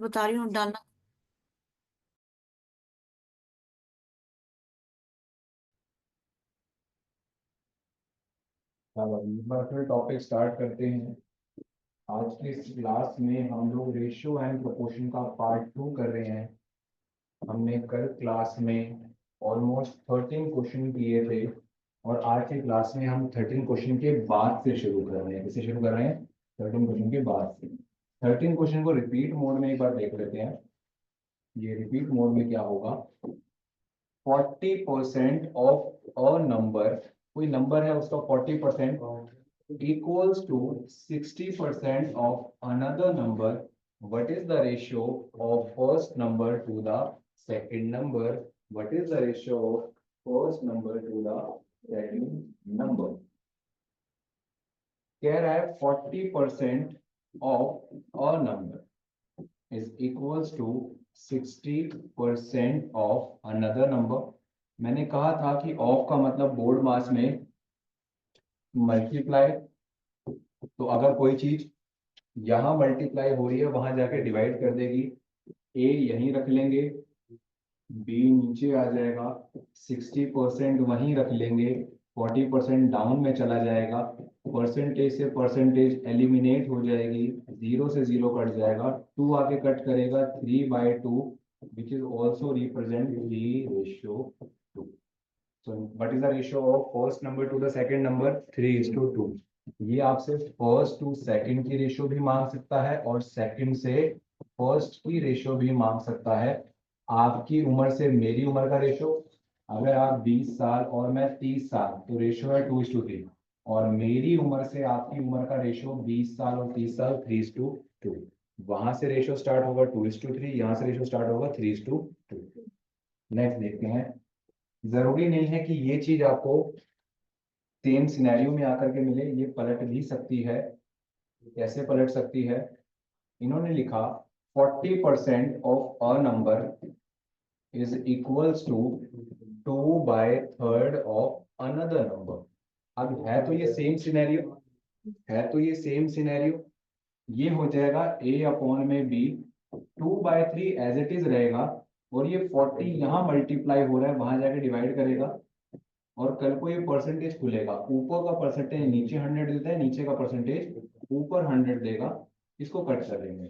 बता रही हूँ डालना। चलो एक बार फिर टॉपिक स्टार्ट करते हैं। आज के इस क्लास में हम लोग रेशियो एंड प्रोपोर्शन का पार्ट 2 कर रहे हैं। हमने कल क्लास में ऑलमोस्ट 13 क्वेश्चन किए थे और आज के क्लास में हम 13 क्वेश्चन के बाद से शुरू कर रहे हैं। किसे शुरू कर रहे हैं? 13 क्वेश्चन के बाद से। 13 क्वेश्चन को रिपीट मोड में एक बार देख लेते हैं। ये रिपीट मोड में क्या होगा? 40% ऑफ अ नंबर, कोई नंबर है उसका 40% equals to 60% of another number. What is the ratio of first number to the second number? What is the ratio of first number to the second number? कह रहा है 40% of a number is equals to 60% of another number. मैंने कहा था कि of का मतलब board मास में मल्टीप्लाई। तो अगर कोई चीज यहाँ मल्टीप्लाई हो रही है वहां जाके डिवाइड कर देगी। ए यहीं रख लेंगे, बी नीचे आ जाएगा, 60% वहीं रख लेंगे, 40% डाउन में चला जाएगा, परसेंटेज से परसेंटेज एलिमिनेट हो जाएगी, जीरो से जीरो कट जाएगा, टू आके कट करेगा 3/2, विच is also represent the ratio 2। So what is the ratio of first number to the second number? 3:2। ये आपसे फर्स्ट टू सेकंड की रेशियो भी मांग सकता है और सेकंड से फर्स्ट की रेशियो भी मांग सकता है। आपकी उम्र से मेरी उम्र का रेशियो, अगर आप 20 साल और मैं 30 साल तो रेशियो है 2:3। और मेरी उम्र से आपकी उम्र का रेशियो 20 साल और 30 साल 3:2। वहां से रेशियो स्टार्ट होगा 2:3, यहाँ से रेशियो स्टार्ट होगा 3:2। नेक्स्ट देखते हैं। जरूरी नहीं है कि ये चीज आपको सेम सिनेरियो में आकर के मिले, ये पलट भी सकती है। कैसे पलट सकती है? इन्होंने लिखा 40% of a number is equals to 2/3 of another number. अब है तो ये सेम सिनेरियो, है तो ये सेम सिनेरियो। ये हो जाएगा ए अपॉन में बी, 2/3 एज इट इज रहेगा और ये 40 यहाँ मल्टीप्लाई हो रहा है वहां जाके डिवाइड करेगा। और कल को ये परसेंटेज खुलेगा, ऊपर का परसेंटेज नीचे 100 देता है, नीचे का परसेंटेज ऊपर 100 देगा। इसको कट कर देंगे।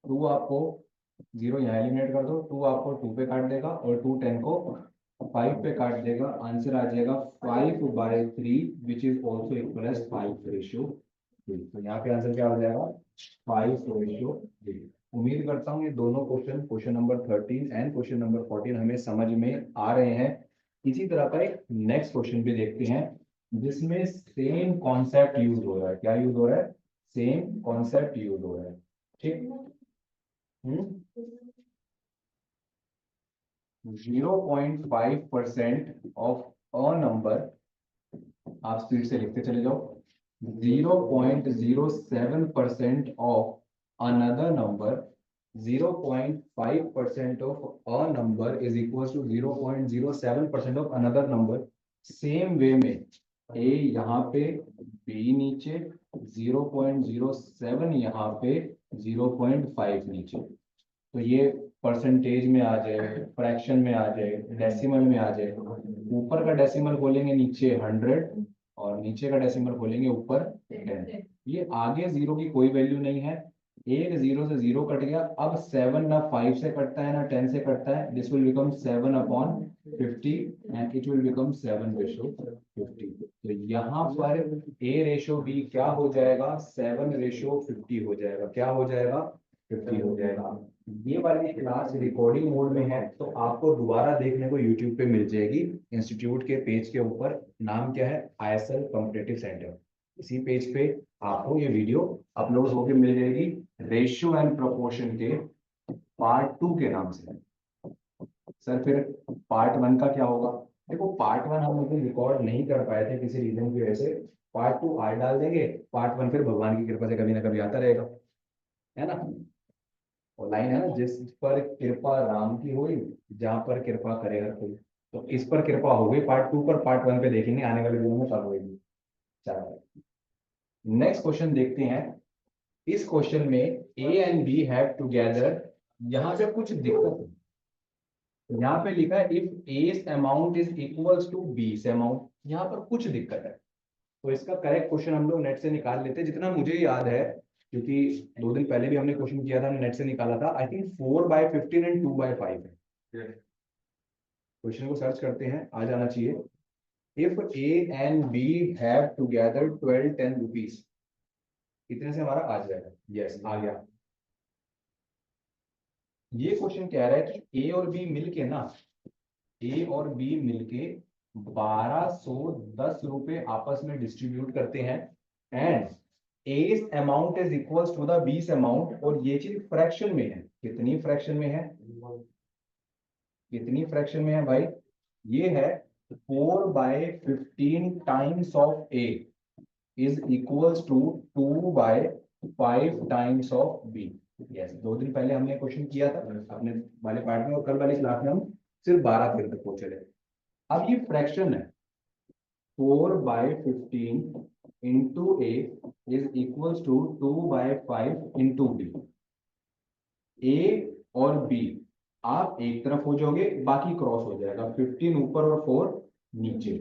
टू आपको जीरो यहाँ एलिमिनेट कर दो, टू आपको 2 पे काट देगा और 2 10 को 5 पे काट देगा। आंसर आ जाएगा 5/3 which is also equal as 5:3। तो यहाँ पे आंसर क्या हो जाएगा? 5:3। उम्मीद करता हूँ ये दोनों question, question number 13 and question number 14 हमें समझ में आ रहे हैं। इसी तरह का एक नेक्स्ट क्वेश्चन भी देखते हैं जिसमें सेम कॉन्सेप्ट यूज हो रहा है। क्या यूज हो रहा है? सेम कॉन्सेप्ट यूज हो रहा है। ठीक। 0.5% ऑफ अ नंबर, आप स्पीड से लिखते चले जाओ। 0.07% of another number, 0.5% of a number is equal to 0.07% of another number. Same way में ए यहाँ पे, बी नीचे, 0.07 यहाँ पे, 0.5 नीचे। तो ये परसेंटेज में आ जाए, फ्रैक्शन में आ जाए, डेसिमल में आ जाए। ऊपर का डेसिमल खोलेंगे नीचे 100 और नीचे का डेसिमल खोलेंगे ऊपर 10। ये आगे जीरो की कोई वैल्यू नहीं है, एक जीरो से जीरो कट गया। अब 7 ना 5 से कटता है ना 10 से कटता है। This will become 7/50 and it will become 7:50। तो यहाँ पर ए रेशो बी क्या हो जाएगा? 7:50 हो जाएगा। क्या हो जाएगा? 50 हो जाएगा। ये वाली क्लास रिकॉर्डिंग मोड में है तो आपको दोबारा देखने को यूट्यूब पे मिल जाएगी। इंस्टीट्यूट के पेज के ऊपर नाम क्या है? ISL competitive centre. इसी पेज पे आपको ये वीडियो अपलोड होकर मिल जाएगी, रेशियो एंड प्रोपोर्शन के पार्ट 2 के नाम से। सर फिर पार्ट 1 का क्या होगा? देखो पार्ट 1 हम लोग रिकॉर्ड नहीं कर पाए थे किसी रीजन की वजह से। पार्ट 2 आज डाल देंगे, पार्ट 1 फिर भगवान की कृपा से कभी ना कभी आता रहेगा, है ना। और लाइन है ना, जिस पर कृपा राम की हुई, जहां पर कृपा करे हर कोई। तो इस पर कृपा हो गई पार्ट 2 पर, पार्ट 1 पे देखेंगे आने वाले दिनों में कब होगी। चलो नेक्स्ट क्वेश्चन देखते हैं। इस क्वेश्चन में A and B have together, यहाँ पे कुछ दिक्कत है। यहाँ पे लिखा है if A's amount is equals to B's amount, यहाँ पर कुछ दिक्कत है। तो इसका करेक्ट क्वेश्चन हम लोग नेट से निकाल लेते हैं, जितना मुझे याद है, क्योंकि 2 दिन पहले भी हमने क्वेश्चन किया था, नेट से निकाला था। आई थिंक 4/15 एंड 2/5 है। क्वेश्चन को सर्च करते हैं, आ जाना चाहिए। If A and B have together 12-10 rupees, कितने से हमारा आ जाएगा? यस, आ गया। ये क्वेश्चन कह रहा है कि ए और बी मिलके ना, ए और बी मिलके 1210 रुपए आपस में डिस्ट्रीब्यूट करते हैं, and A's amount is equals to the B's amount, और ये चीज फ्रैक्शन में है। कितनी फ्रैक्शन में है? कितनी फ्रैक्शन में है भाई? ये है 4/15 times of A is equals to 2/5 times of B. Yes, 2 दिन पहले हमने क्वेश्चन किया था अपने वाले पार्ट में, और कल वाली क्लास में हम सिर्फ 12 तक पहुंचे थे। अब ये फ्रैक्शन है, 4/15 into a is equals to 2/5 into b. A और बी आप एक तरफ हो जाओगे, बाकी क्रॉस हो जाएगा, 15 ऊपर और 4 नीचे।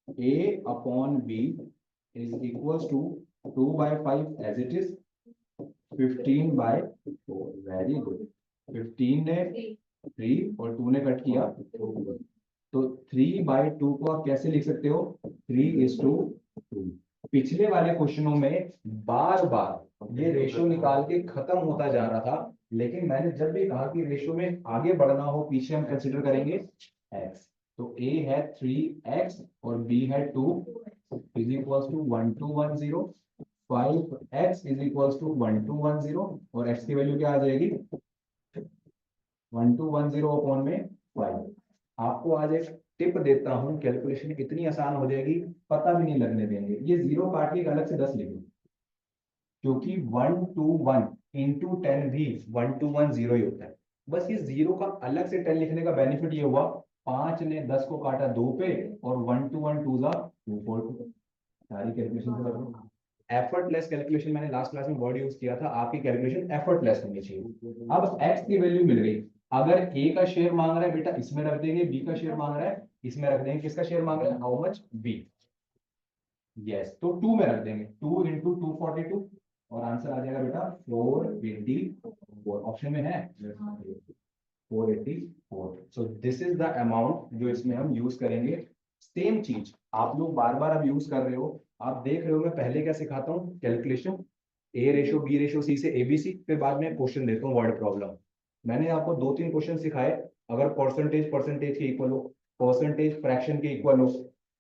A upon b is equals to 2/5 as it is, 15/4। Very good. 15 ने 3 और 2 ने कट किया, तो 3/2 को आप कैसे लिख सकते हो? 3:2। पिछले वाले क्वेश्चनों में बार बार ये रेशियो निकाल के खत्म होता जा रहा था, लेकिन मैंने जब भी कहा कि रेशियो में आगे बढ़ना हो, पीछे हम कंसिडर करेंगे x। तो a है 3x और b है 2 is equals to 1210। 5x is equals to 1210, और x की वैल्यू क्या आ जाएगी? 1210 अपॉन में 5। आपको आज एक टिप देता हूं, कैलकुलेशन इतनी आसान हो जाएगी, पता भी नहीं लगने देंगे। ये जीरो काट के अलग से 10 लिखो, क्योंकि 121 इंटू 10 भी 1210 ही होता है। बस ये जीरो का अलग से 10 लिखने का बेनिफिट ये हुआ, 5 ने 10 को काटा 2 पे, और 121 2 जा 242। सारी कैलकुलेशन से लगो। एफर्टलेस कैलकुलेशन, मैंने लास्ट क्लास में वर्ड यूज किया था, आपकी कैलकुलेशन एफर्टलेस होनी चाहिए। अब x की वैल्यू मिल गई, अगर a का शेयर मांग रहा है बेटा इसमें रख देंगे, b का शेयर मांग रहा है इसमें रख देंगे। किसका शेयर मांग रहा है? How much? b। यस, तो 2 में रख देंगे, 2 इंटू 242, और आंसर आ जाएगा बेटा 484। ऑप्शन में है 484। So this is the amount जो इसमें हम यूज करेंगे। सेम चीज आप लोग बार बार अब यूज कर रहे हो, आप देख रहे हो मैं पहले क्या सिखाता हूँ कैलकुलेशन, ए रेशो बी रेशो सी से एबीसी, फिर बाद में क्वेश्चन देता हूँ वर्ड प्रॉब्लम। मैंने आपको 2-3 क्वेश्चन सिखाए, अगर परसेंटेज परसेंटेज के इक्वल हो, परसेंटेज फ्रैक्शन के इक्वल हो,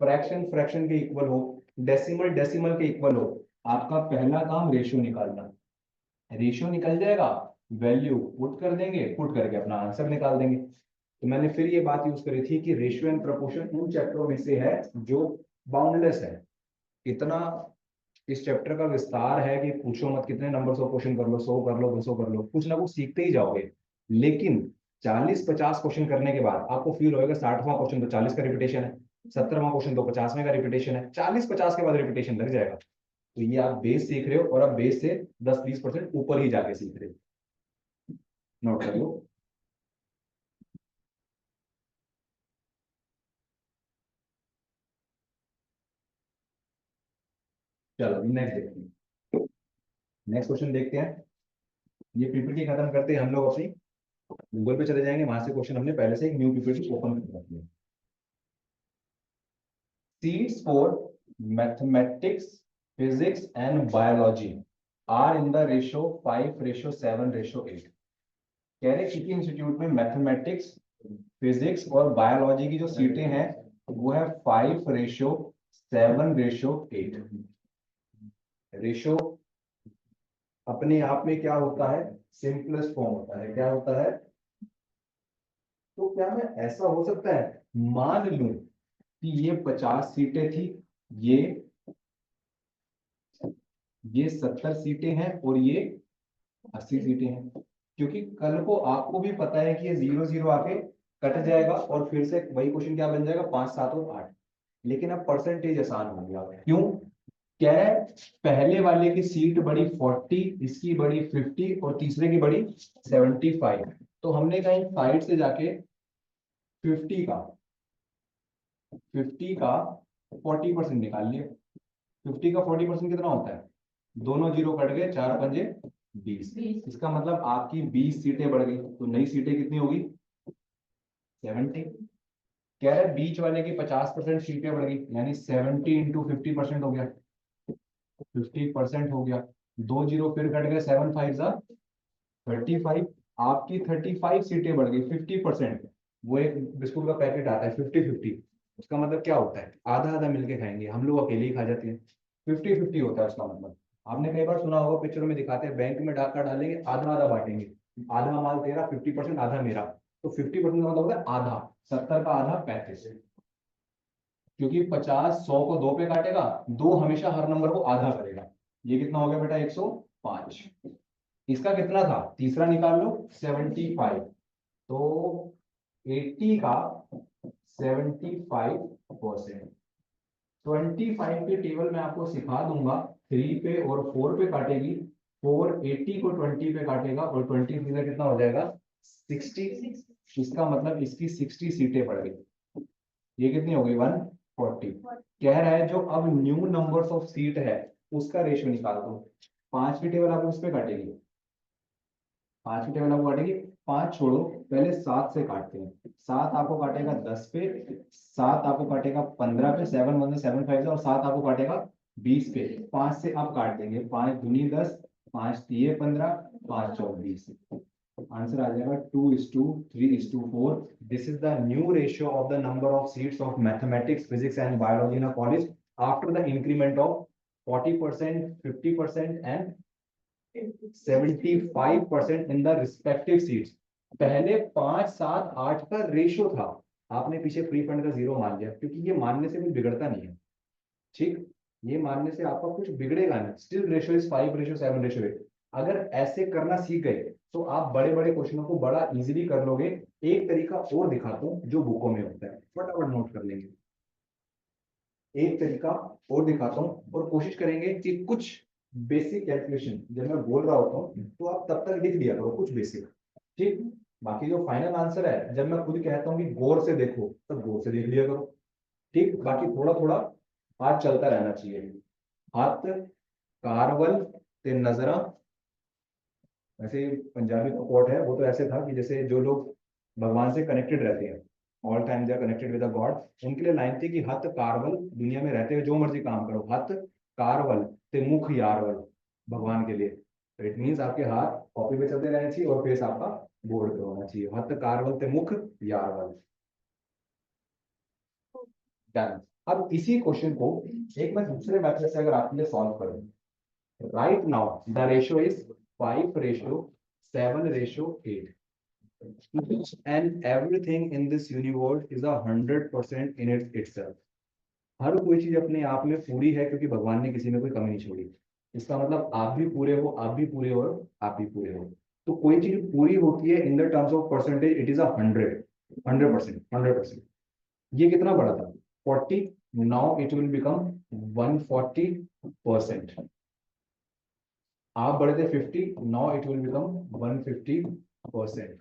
फ्रैक्शन फ्रैक्शन के इक्वल हो, डेसिमल डेसिमल के इक्वल हो, आपका पहला काम रेशियो निकालना। रेशियो निकल जाएगा, वैल्यू पुट कर देंगे, पुट करके अपना आंसर निकाल देंगे। तो मैंने फिर ये बात यूज करी थी कि रेशियो एंड प्रोपोर्शन उन चैप्टरों में से है जो बाउंडलेस है। इतना इस चैप्टर का विस्तार है कि पूछो मत, कितने नंबर ऑफ क्वेश्चन कर लो, 100 कर लो, 200 कर लो, कुछ ना कुछ सीखते ही जाओगे। लेकिन 40-50 क्वेश्चन करने के बाद आपको फील होएगा 60वां क्वेश्चन तो 40 का रिपीटेशन है, 70वां क्वेश्चन तो 50वें का रिपीटेशन है, 40-50 के बाद रिपीटेशन लग जाएगा। तो ये आप बेस सीख रहे हो, और आप बेस से 10-20% ऊपर ही जाके सीख रहे हो। नोट कर लो। चलो नेक्स्ट देखते हैं, नेक्स्ट क्वेश्चन देखते हैं। ये पीपीटी खत्म करते हैं हम लोग, अपनी गूगल पे चले जाएंगे, वहां से क्वेश्चन हमने पहले से एक न्यू पीपीटी ओपन कर रखी है। Seats for mathematics, physics, and biology are in the ratio 5:7:8। कह रहे किसी इंस्टीट्यूट में मैथमेटिक्स, फिजिक्स और बायोलॉजी की जो सीटें हैं वो है 5:7:8। रेशो अपने आप में क्या होता है? सिंपलेस्ट फॉर्म होता है। क्या होता है? तो क्या मैं ऐसा हो सकता है, मान लूं कि ये 50 सीटें थी, ये 70 सीटें हैं, और ये 80 सीटें हैं, क्योंकि कल को आपको भी पता है कि ये 0 0 आके कट जाएगा, और फिर से वही क्वेश्चन क्या बन जाएगा, 5 7 और 8। लेकिन अब परसेंटेज आसान हो गया। क्यों? कह रहा है पहले वाले की सीट बड़ी 40, इसकी बड़ी 50 और तीसरे की बड़ी 75। तो हमने कहीं साइड से जाके 50 का 40% निकाल लिया। 50 का 40% कितना होता है? दोनों जीरो कट गए, 4 पंजे 20। इसका मतलब आपकी 20 सीटें बढ़ गई, तो नई सीटें कितनी होगी? 70। कह रहा है बीच वाले की 50% सीटें बढ़ गई, यानी 70 इंटू 50% हो गया, 50% हो गया। दो जीरो फिर कट गए, 7 5 जा 35। आपकी 35 सीटें बढ़ गई, 50%। वो एक बिस्कुट का पैकेट आता है 50-50, उसका मतलब क्या होता है? आधा आधा मिलके खाएंगे, हम लोग अकेले ही खा जाते हैं। 50-50 होता है उसका मतलब। आपने कई बार सुना होगा, पिक्चरों में दिखाते हैं बैंक में डाका डालेंगे, आधा आधा बांटेंगे, आधा माल तेरा 50%, आधा मेरा। तो 50% का मतलब होता है आधा, 70 का आधा 35। क्योंकि 50 100 को दो पे काटेगा, दो हमेशा हर नंबर को आधा करेगा। ये कितना हो गया बेटा? 105। इसका कितना था? तीसरा निकाल लो, 75। तो 80 का 75%। 25 के टेबल में आपको सिखा दूंगा, 3 पे और 4 पे काटेगी, 4 80 को 20 पे काटेगा, और 20 में कितना हो जाएगा? 60। इसका मतलब इसकी 60 सीटें बढ़ गई। ये कितनी हो गई? 140। कह रहा है जो अब न्यू नंबर्स ऑफ सीट है उसका रेशियो निकाल दो। 5 की टेबल आपको इस पे काटेगी, 5 की टेबल आपको काटेगी। 5 छोड़ो, पहले 7 से काटते हैं। 7 आपको काटेगा 10 पे, 7 आपको काटेगा 15 पे, 7 1 7 5, और 7 आपको काटेगा 20 पे। 5 से अब काट देंगे, 5 दूनी 10, 5 तीय 15, 5 चौक 20। आंसर आ जाएगा 2:3:4। This is the new ratio of the number of seats of mathematics, physics and biology in a college after the increment of 40%, 50% and 75% in the respective seats. पहले 5 7 8 का रेशियो था, आपने पीछे फ्री फंड का zero मान लिया, क्योंकि ये मानने से कुछ बिगड़ता नहीं है। ठीक, ये मानने से आपका कुछ बिगड़ेगा नहीं। Still ratio is 5:7:8। अगर ऐसे करना सीख गए तो आप बड़े बड़े क्वेश्चनों को बड़ा इजीली कर लोगे। एक तरीका और दिखाता हूं जो बुकों में होता है, फटाफट नोट कर लेंगे। एक तरीका और दिखाता हूँ, और कोशिश करेंगे कि कुछ बेसिक कैलकुलेशन जब मैं बोल रहा होता हूँ तो आप तब तक लिख दिया करो कुछ बेसिक। ठीक, बाकी जो फाइनल आंसर है जब मैं खुद कहता हूँ कि गौर से देखो, तो गौर से देख लिया करो। ठीक, बाकी थोड़ा थोड़ा हाथ चलता रहना चाहिए। हाथ कारवल ते नजरा। वैसे पंजाबी का कोट है, वो तो ऐसे था कि जैसे जो लोग भगवान से कनेक्टेड रहते हैं, all time they are connected with the God, उनके लिए लाइन थी कि हत कारवल, दुनिया में रहते हुए जो मर्जी काम करो, हत कारवल ते मुख यारवल, भगवान के लिए। इट मीन्स आपके हाथ कॉपी पे चलते रहने चाहिए और फेस आपका बोर्ड पे होना चाहिए। हत कारवल ते मुख यारवल। डन। अब इसी क्वेश्चन को एक मैं दूसरे मेथड से अगर आपके लिए सॉल्व करूं, right now the ratio is 5:7:8, and everything in this universe is 100% in itself. हर कोई चीज अपने आप में पूरी है, क्योंकि भगवान ने किसी में कोई कमी नहीं छोड़ी। इसका मतलब आप भी पूरे हो, आप भी पूरे हो, आप भी पूरे हो। तो कोई चीज पूरी होती है in the terms of percentage, it is 100, 100%, 100%। ये कितना बड़ा था? 40। Now it will become 140%। आप बढ़े थे 50, नाउ इट विल बिकम 150%।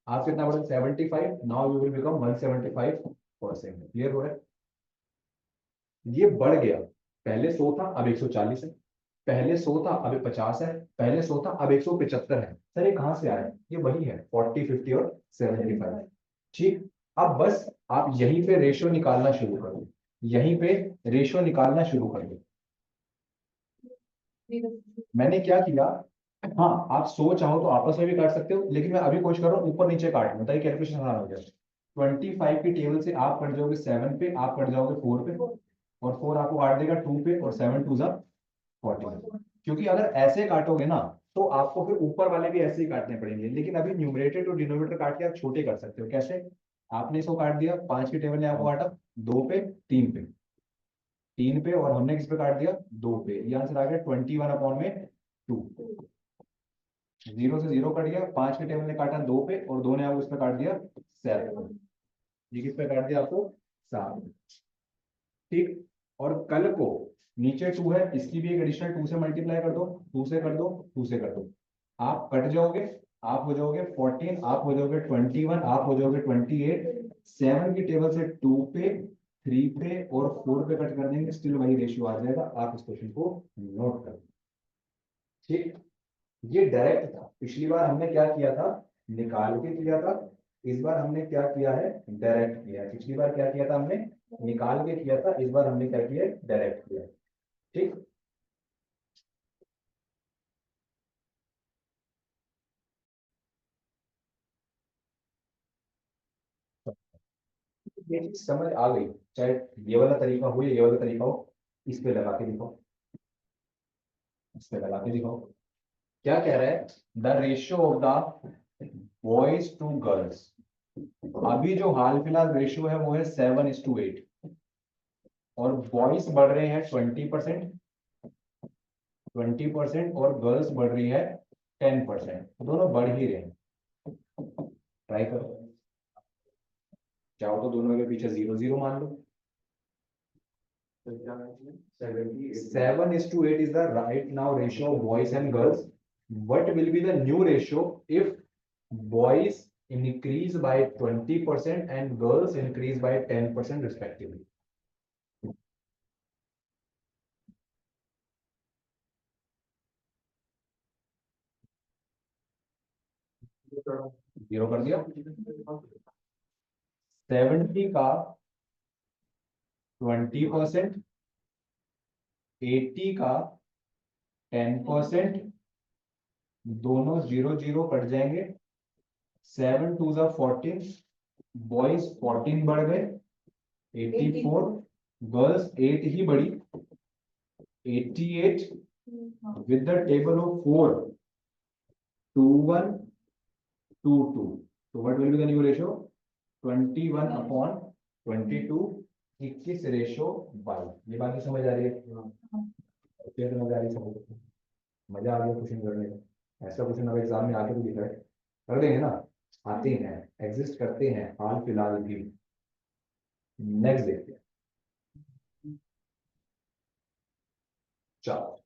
आप कितना बढ़े? 75, now you will become 175%। Clear हो रहा है? ये बढ़ गया, पहले 100 था अब 140 है, पहले 100 था अब 50 है, पहले 100 था अब 175 है। सर ये कहां से आया? ये वही है 40, 50 और 75। ठीक, अब बस आप यहीं पे रेशियो निकालना शुरू कर दो, यहीं पे रेशियो निकालना शुरू कर दो। मैंने क्या किया, हाँ आप 100 चाहो तो आपस में भी काट सकते हो, लेकिन मैं अभी कोशिश कर रहा हूँ ऊपर नीचे काटना, ताकि कैलकुलेशन आसान हो जाए। 25 की टेबल से आप कट जाओगे 7 पे, आप कट जाओगे 4 पे, और 4 आपको काट देगा 2 पे, और 7 2 जा 40। क्योंकि अगर ऐसे काटोगे ना तो आपको फिर ऊपर वाले भी ऐसे ही काटने पड़ेंगे, लेकिन अभी न्यूमरेटर टू डिनोमिनेटर काट के आप छोटे कर सकते हो। कैसे? आपने इसको काट दिया, 5 की टेबल ने आपको काटा 2 पे, 3 पे, 3 पे, और हमने किस पे काट दिया? 2 पे। ये आंसर आ गया 21/2। जीरो से जीरो कट गया, 5 के टेबल ने काटा 2 पे, और 2 ने आपको इस पे काट दिया 7। ये किस पे काट दिया आपको? 7। ठीक, और कल को नीचे 2 है, इसकी भी एक एडिशनल 2 से मल्टीप्लाई कर दो, 2 से कर दो, 2 से कर दो, आप कट जाओगे, आप हो जाओगे 14, आप हो जाओगे 21, आप हो जाओगे 28। 7 की टेबल से 2 पे, 3 पे और 4 पे कट कर देंगे, स्टिल वही रेशियो आ जाएगा। आप इस क्वेश्चन को नोट कर, ठीक। ये डायरेक्ट था, पिछली बार हमने क्या किया था, निकाल के किया था। इस बार हमने क्या किया है, डायरेक्ट किया है। पिछली बार क्या किया था हमने, निकाल के किया था। इस बार हमने क्या किया, डायरेक्ट किया, ठीक। ये चीज समझ आ गई, चाहे ये वाला तरीका हो या ये वाला तरीका हो। इस पे लगा के दिखाओ, इस पे लगा के दिखाओ। क्या कह रहा है, the ratio of the boys to girls. अभी जो हाल फिलहाल रेशियो है वो है 7:8, और बॉयज बढ़ रहे हैं 20%, 20% और गर्ल्स बढ़ रही है 10%, दोनों बढ़ ही रहे हैं। ट्राई करो, चाहो तो दोनों के पीछे 0 0 मान लो। 7:8 is the right now ratio of boys and girls. What will be the new ratio if boys increase by 20% and girls increase by 10% respectively? Zero कर दिया। 70 का 20%, 80 का 10%, दोनों 0 0 कट जाएंगे। 7 2 जा 14, बॉयज 14 बढ़ गए, 84, गर्ल्स 8 ही बढ़ी, 88 with the table of 4, 2 1 2 2, so what will be the new ratio, 21 upon 22, 21 ratio 22। ये बात समझ आ रही है, क्या समझ आ रही है सबको? मजा आ गया क्वेश्चन करने का। ऐसा क्वेश्चन अब एग्जाम में आके तो दिख रहा है, कर देंगे ना, आते हैं, एग्जिस्ट करते हैं हाल फिलहाल भी। नेक्स्ट देखते हैं, चलो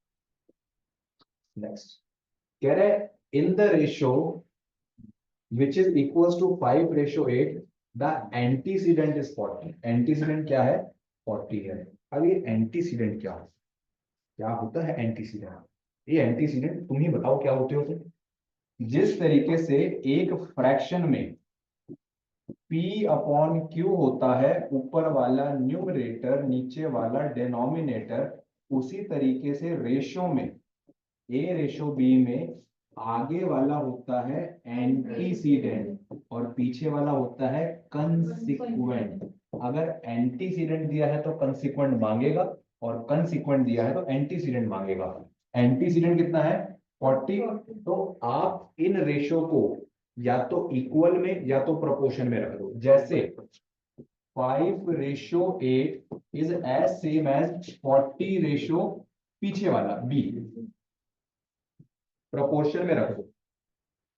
नेक्स्ट। कह रहे in the ratio which is equals to 5:8, the antecedent is 40। Antecedent क्या है, 40 है। अब ये एंटीसीडेंट क्या होता है एंटीसीडेंट? ये एंटीसीडेंट तुम ही बताओ क्या होते होते। जिस तरीके से एक फ्रैक्शन में P अपॉन Q होता है, ऊपर वाला न्यूमरेटर नीचे वाला डिनोमिनेटर, उसी तरीके से रेशियो में A रेशियो B में आगे वाला होता है एंटीसीडेंट और पीछे वाला होता है कंसिक्वेंट। अगर एंटीसीडेंट दिया है तो कंसिक्वेंट मांगेगा, और कंसिक्वेंट दिया है तो एंटीसीडेंट मांगेगा। एंटीसीडेंट कितना है, 40। तो आप इन रेशियो को या तो इक्वल में या तो प्रोपोर्शन में रख दो। जैसे 5:8 is as same as 40 ratio पीछे वाला B, प्रोपोर्शन में रख दो।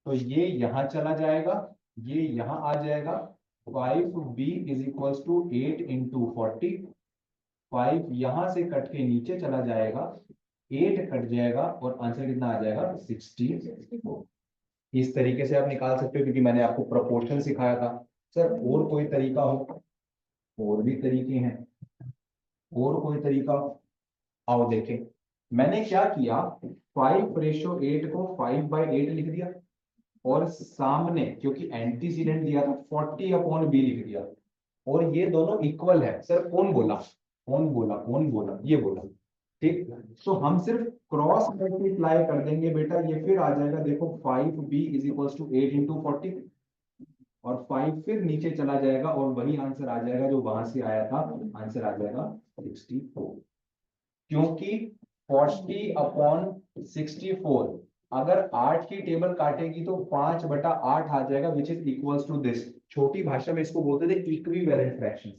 तो ये यहां चला जाएगा, ये यहां आ जाएगा। 5B is equals to 8 into 40। 5 यहां से कट के नीचे चला जाएगा, 8 कट जाएगा और आंसर कितना आ जाएगा, 64। इस तरीके से आप निकाल सकते हो, क्योंकि मैंने आपको प्रोपोर्शन सिखाया था। सर और कोई तरीका हो, और भी तरीके हैं, और कोई तरीका, आओ देखें। मैंने क्या किया, 5:8 को 5/8 लिख दिया, और सामने क्योंकि एंटीसीडेंट दिया था 40/B लिख दिया, और ये दोनों इक्वल है। सर कौन बोला, कौन बोला, कौन बोला, ये बोला, ठीक। तो हम सिर्फ क्रॉस मल्टीप्लाई कर देंगे बेटा, ये फिर आ जाएगा, देखो 5B is equal to 8 into 40, और 5 फिर नीचे चला जाएगा और वही आंसर आ जाएगा जो वहां से आया था, आंसर आ जाएगा 64। क्योंकि 40/64, अगर 8 की टेबल काटेगी तो 5/8 आ जाएगा, which is equals to this. छोटी भाषा में इसको बोलते थे equivalent fractions.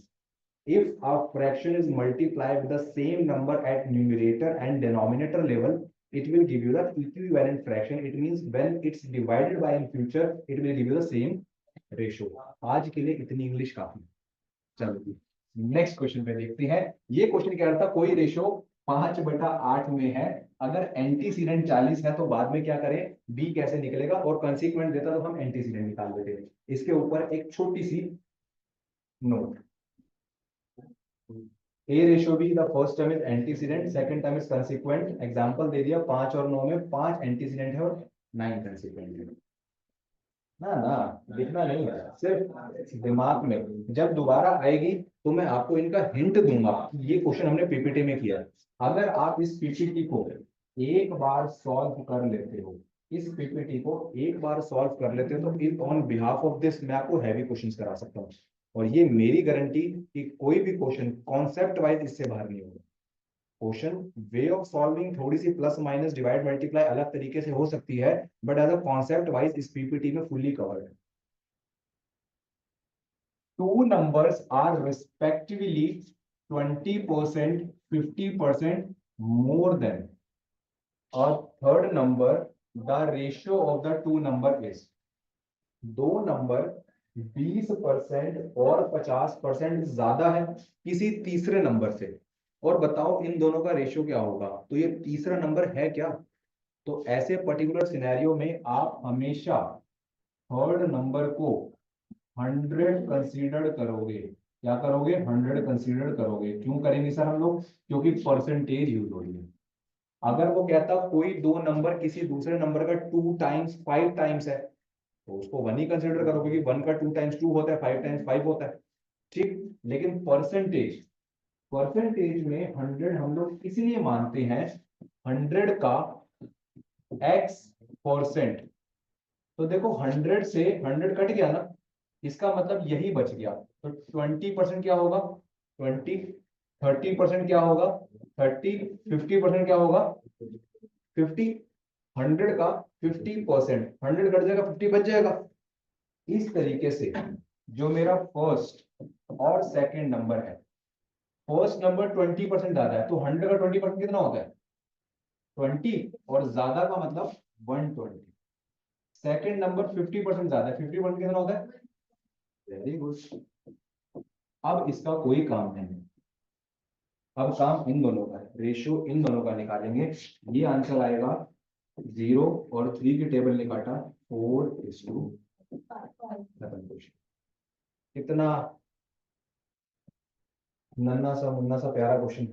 If a fraction is multiplied with the same number at numerator and denominator level, it will give you the equivalent fraction. It means when it's divided by in future, it will give you the same ratio. आज के लिए इतनी English काफी। चलो next question पे देखते हैं। ये क्वेश्चन कह रहा था कोई रेशियो 5/8 में है। अगर एंटीसीडेंट 40 है तो बाद में क्या करें, बी कैसे निकलेगा, और कंसीक्वेंट देता तो हम एंटीसीडेंट निकाल देते। इसके ऊपर एक छोटी सी note, a ratio b the first term is antecedent, second term is consequent. Example दे दिया 5 और 9 में 5 एंटीसीडेंट है और 9 कंसीक्वेंट है। ना ना, लिखना नहीं है, सिर्फ दिमाग में। जब दोबारा आएगी तो मैं आपको इनका हिंट दूंगा। ये क्वेश्चन हमने पीपीटी में किया। अगर आप इस पीपीटी को एक बार सॉल्व कर लेते हो, इस पीपीटी को एक बार सॉल्व कर लेते हो, तो ऑन बिहाफ ऑफ दिस मैं आपको हैवी क्वेश्चंस करा सकता हूँ। और ये मेरी गारंटी कि कोई भी क्वेश्चन कॉन्सेप्ट वाइज इससे बाहर नहीं होगा। क्वेश्चन वे ऑफ सॉल्विंग थोड़ी सी प्लस माइनस डिवाइड मल्टीप्लाई अलग तरीके से हो सकती है, but as a concept wise इस पीपीटी में फुल्ली कवर्ड है। Two numbers are respectively 20%, 50% more than a third number, the ratio of the two number is। दो नंबर 20% और 50% ज्यादा है किसी तीसरे नंबर से, और बताओ इन दोनों का रेशियो क्या होगा। तो ये तीसरा नंबर है क्या? तो ऐसे पर्टिकुलर सिनेरियो में आप हमेशा थर्ड नंबर को 100 कंसीडर करोगे। क्या करोगे? 100 कंसीडर करोगे। क्यों करेंगे सर हम लोग? क्योंकि परसेंटेज यूज हो रही है। अगर वो कहता कोई दो नंबर किसी दूसरे नंबर का 2 टाइम्स 5 टाइम्स है, तो उसको 1 ही कंसीडर करोगे कि 1 का 2 टाइम्स 2 होता है, 5 टाइम्स 5 होता है। ठीक, लेकिन परसेंटेज, परसेंटेज में 100 हम लोग इसलिए मानते हैं, 100 का x%। तो देखो 100 से 100 कट गया ना, इसका मतलब यही बच गया। तो 20% क्या होगा? 20। 30% क्या होगा? 30। 50% क्या होगा? 50। 100 का 50%, 100 कट जाएगा, 50 बच जाएगा। इस तरीके से जो मेरा फर्स्ट और सेकंड नंबर है, फर्स्ट नंबर 20% ज्यादा है, तो 100 का 20% कितना होता है? 20, और ज्यादा का मतलब 120। सेकंड नंबर 50% ज्यादा है, 50% कितना होता है? Very good. अब इसका कोई काम नहीं है, अब काम इन दोनों का है, रेशियो इन दोनों का निकालेंगे। ये आंसर आएगा 0 और 3 की टेबल ने काटा 4:11। इतना नन्ना सा मुन्ना सा प्यारा क्वेश्चन,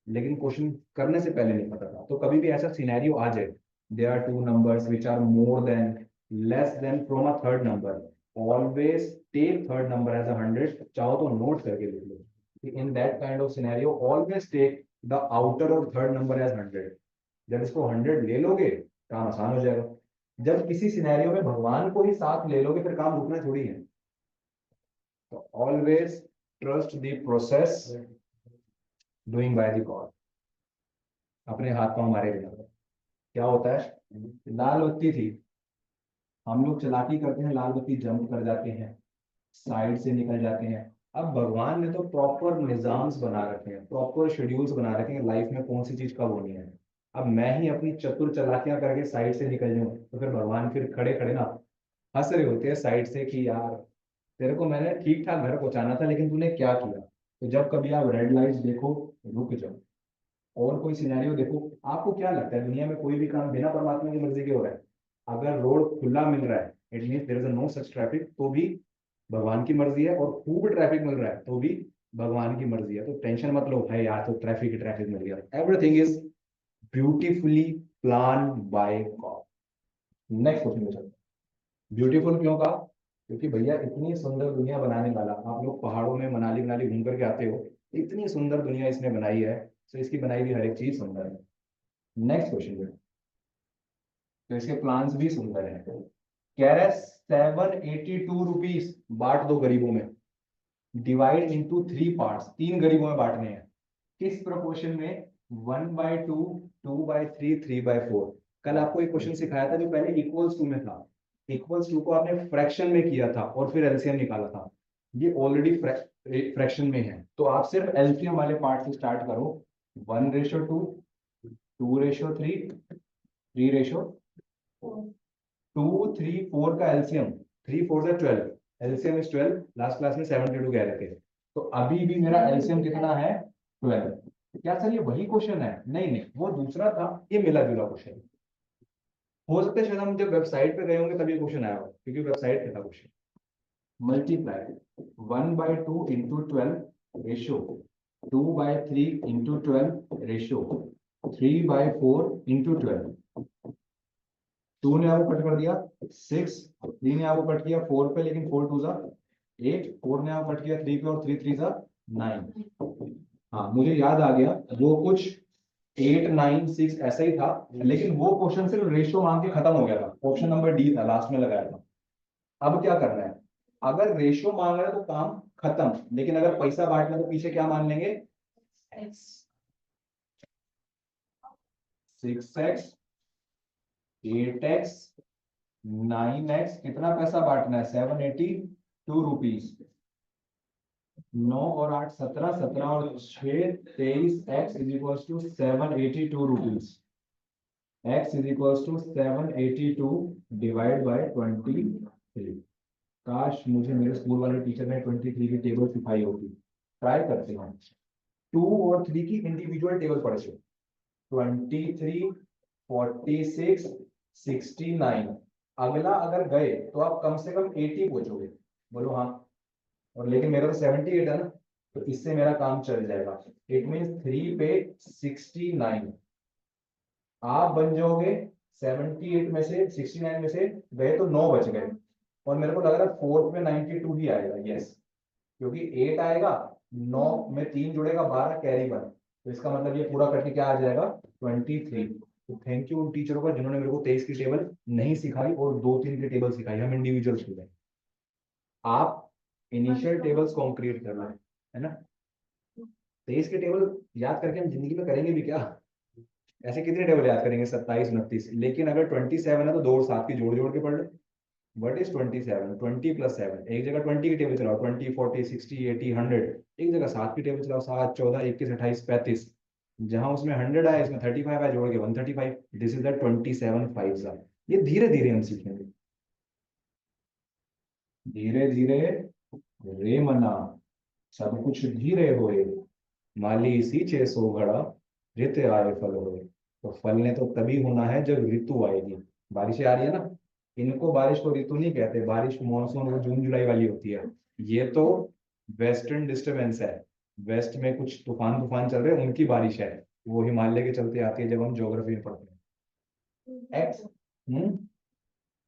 लेकिन क्वेश्चन करने से पहले नहीं पता था। तो कभी भी ऐसा सिनेरियो आ जाए, there are two numbers which are more than less than from a third number, always take third number as a 100। चाहो तो नोट करके लिख लो। In that kind of scenario always take the outer और third number as 100। जब इसको 100 ले लोगे, काम आसान हो जाएगा। जब किसी सिनेरियो में भगवान को ही साथ ले लोगे, फिर काम रुकना थोड़ी है। तो always trust the process doing by the God. अपने हाथ पांव मारे बिना। क्या होता है? लाल बत्ती थी, हम लोग चालाकी करते हैं, लाल बत्ती जंप कर जाते हैं, साइड से निकल जाते हैं। अब भगवान ने तो प्रॉपर निजाम्स बना रखे हैं, प्रॉपर शेड्यूल्स बना रखे हैं लाइफ में कौन सी चीज कब होनी है। अब मैं ही अपनी चतुर चालाकियां करके साइड से निकल जाऊं, तो फिर भगवान फिर खड़े खड़े ना हंस रहे होते हैं साइड से कि यार तेरे को मैंने ठीक ठाक घर पहुंचाना था, लेकिन तूने क्या किया। तो जब कभी आप रेड लाइट देखो, रुक जाओ। और कोई सिनेरियो देखो, आपको क्या लगता है दुनिया में कोई भी काम बिना परमात्मा की मर्जी के हो रहा है? अगर रोड खुला मिल रहा है, it mean there is no such traffic, तो भी भगवान की मर्जी है। और खूब ट्रैफिक मिल रहा है तो भी भगवान की मर्जी है। तो टेंशन मत लो भाई, यार तो ट्रैफिक ही ट्रैफिक मिल गया। Everything is beautifully plan by God. Next question में चलते हैं। ब्यूटीफुल क्यों कहा? क्योंकि भैया इतनी सुंदर दुनिया बनाने वाला, आप लोग पहाड़ों में मनाली मनाली घूम करके आते हो, इतनी सुंदर दुनिया इसने बनाई है, तो इसकी बनाई हुई हर एक चीज सुंदर है। Next question. तो इसके प्लान्स भी सुंदर है। कह रहा है 782 रुपीज बांट दो गरीबों में, डिवाइड इनटू 3 पार्ट्स, 3 गरीबों में बांटने हैं। किस प्रोपोर्शन में? 1/2, 2/3, 3/4। कल आपको एक क्वेश्चन सिखाया था जो पहले इक्वल्स टू में था। इक्वल्स टू को आपने फ्रैक्शन में किया था और फिर एलसीएम निकाला था। ये ऑलरेडी फ्रैक्शन में है, तो आप सिर्फ एलसीएम वाले पार्ट से स्टार्ट करो। 1:2, 2:3, 3:4। 2, 3, 4 का LCM, 3 4 LCM is 12। Last class में 72 कह रहे थे, तो अभी भी मेरा एलसीएम कितना है? 12। क्या सर ये वही क्वेश्चन है? नहीं नहीं, वो दूसरा था, ये मिला जुला क्वेश्चन। हो सकता है शायद हम जब वेबसाइट पे गए होंगे तभी क्वेश्चन आया हो, क्योंकि वेबसाइट पे था question. Multiply 1/2 into 12 ratio 2/3 into 12 ratio 3/4 into 12। 2 ने आपको कट कर दिया 6, 3 ने आपको कट किया 4 पे, लेकिन 4 2 जा 8, 4 ने आपको कट किया 3 पे और 3 3 जा 9। हाँ मुझे याद आ गया, वो कुछ 8 9 6 ऐसा ही था, लेकिन वो क्वेश्चन सिर्फ रेशियो मांग के खत्म हो गया था। ऑप्शन नंबर डी था, लास्ट में लगाया था। अब क्या करना है, अगर रेशियो मांग रहा है तो काम खत्म, लेकिन अगर पैसा बांटना है तो पीछे क्या मान लेंगे? 6x 8x 9x, कितना पैसा बांटना है? 782 रुपीज। 9 और 8 17, 17 और 6 23x is equal to 782 rupees. x is equal to 782 divide by 23। काश मुझे मेरे स्कूल वाले टीचर ने 23 की टेबल सिखाई होती। ट्राई करते हैं। 2 और 3 की इंडिविजुअल टेबल पढ़े थे। 23 46 69। अगला अगर गए तो आप कम से कम 80 पहुंचोगे। बोलो हाँ। और लेकिन मेरा तो 78 है ना, तो इससे मेरा काम चल जाएगा। इट मीन 3 पे 69। आप बन जाओगे 78 में से, 69 में से गए तो 9 बच गए। और मेरे को लग रहा है फोर्थ में 92 ही आएगा। यस, क्योंकि 8 आएगा, 9 में 3 जुड़ेगा 12 कैरी 1, तो इसका मतलब ये पूरा करके क्या आ जाएगा? 23। तो थैंक यू उन टीचरों का जिन्होंने मेरे को 23 की टेबल नहीं सिखाई और 2 3 की टेबल सिखाई। हम इंडिविजुअल स्टूडेंट, आप इनिशियल टेबल्स कंक्रीट करना है ना। 23 की टेबल याद करके हम जिंदगी में करेंगे भी क्या? ऐसे कितने टेबल याद करेंगे? 27 29। लेकिन अगर 27 है तो 2 और 7 की जोड़ जोड़ के पढ़ लो। What is 27? 20 प्लस 7। एक जगह 20 की टेबल चलाओ, 20 40 60 80 100। एक जगह 7 की टेबल चलाओ, 7 14 21 28 35। जहां उसमें 100 आया, इसमें 35 आया, जोड़ के 135। दिस इज द 27 5 सा। ये धीरे धीरे हम सीखेंगे, धीरे धीरे। रे मना सब कुछ धीरे होए, माली सींचे सो घड़ा, रित आए फल होए। तो फलने तो तभी होना है जब ऋतु आएगी। बारिशें आ रही है ना, इनको बारिश को ऋतु नहीं कहते। बारिश मॉनसून वो जून जुलाई वाली होती है। ये तो वेस्टर्न डिस्टरबेंस है। वेस्ट में कुछ तूफान तूफान चल रहे हैं, उनकी बारिश है। वो हिमालय के चलते आती है, जब हम ज्योग्राफी में पढ़ते हैं। एक्स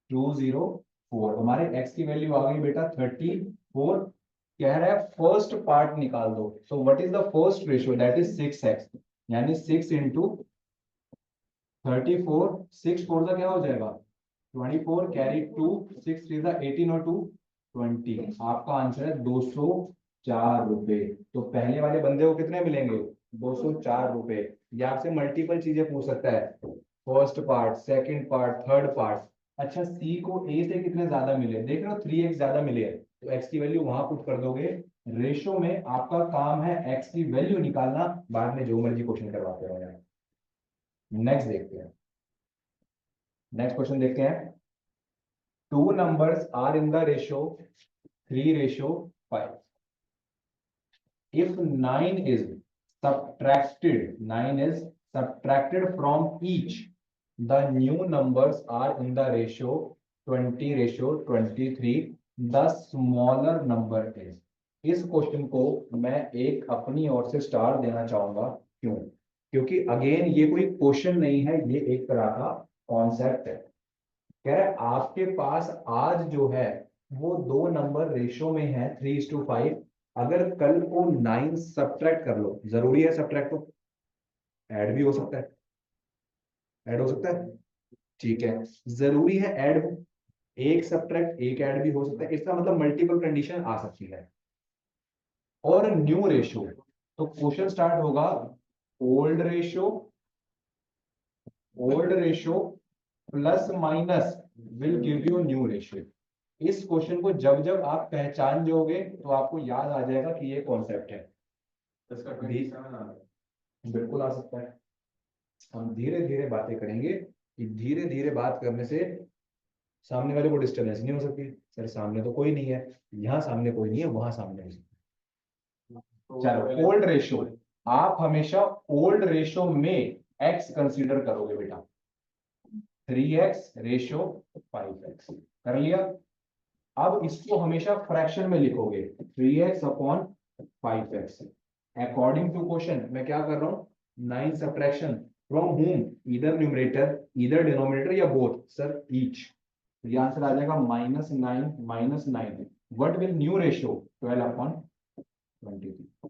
204, हमारे x की वैल्यू आ गई बेटा 34। कह रहा है फर्स्ट पार्ट निकाल दो। So what is the first ratio? That is 6x, यानी 6 इंटू 34। 6 4 का क्या हो जाएगा? 24 कैरी 2, 6 3 का 18 और 2 20। आपका आंसर है 204 रुपए। तो पहले वाले बंदे को कितने मिलेंगे? 204 रुपए। ये आपसे मल्टीपल चीजें पूछ सकता है, first part, second part, third part. अच्छा सी को ए से कितने ज्यादा मिले? देख रहे हो 3x ज्यादा मिले हैं, तो x की वैल्यू वहां पुट कर दोगे। रेशो में आपका काम है x की वैल्यू निकालना, बाद में जो मर्जी क्वेश्चन करवाते हो यार। नेक्स्ट देखते हैं, नेक्स्ट क्वेश्चन देखते हैं। Two numbers are in the ratio 3:5। if 9 is subtracted from each, the new numbers are in the ratio 20:23, the smaller number is। इस क्वेश्चन को मैं एक अपनी ओर से स्टार देना चाहूंगा। क्यों? क्योंकि अगेन ये कोई क्वेश्चन नहीं है, ये एक तरह का कॉन्सेप्ट है। कह रहा है आपके पास आज जो है वो दो नंबर रेशो में है 3:5। अगर कल को 9 सब्ट्रैक्ट कर लो, जरूरी है सब्ट्रैक्ट तो ऐड भी हो सकता है, ऐड हो सकता है, ठीक है। जरूरी है ऐड हो, एक सब्ट्रैक्ट एक ऐड भी हो सकता है। इसका मतलब मल्टीपल कंडीशन आ सकती है। और न्यू रेशो, तो क्वेश्चन स्टार्ट होगा old ratio, old ratio plus minus will give you new ratio. इस क्वेश्चन को जब जब आप पहचान जाओगे तो आपको याद आ जाएगा कि ये कॉन्सेप्ट है। इसका 27 आ रहा है। बिल्कुल आ सकता है। हम धीरे धीरे बातें करेंगे कि धीरे धीरे बात करने से सामने वाले को डिस्टर्बेंस नहीं हो सकती। सर सामने तो कोई नहीं है, यहाँ सामने कोई नहीं है, वहां सामने हो सकता है। चलो ओल्ड रेशियो, आप हमेशा ओल्ड रेशो में x कंसीडर करोगे बेटा, 3x रेशो 5x कर लिया। अब इसको हमेशा फ्रैक्शन में लिखोगे, 3x upon 5x। According to question मैं क्या कर रहा हूं, 9 सब्ट्रैक्शन फ्रॉम होम, इधर न्यूमरेटर इधर डिनोमिनेटर या बोथ सर ईच। ये आंसर आ जाएगा -9 what will new ratio 12 upon 23।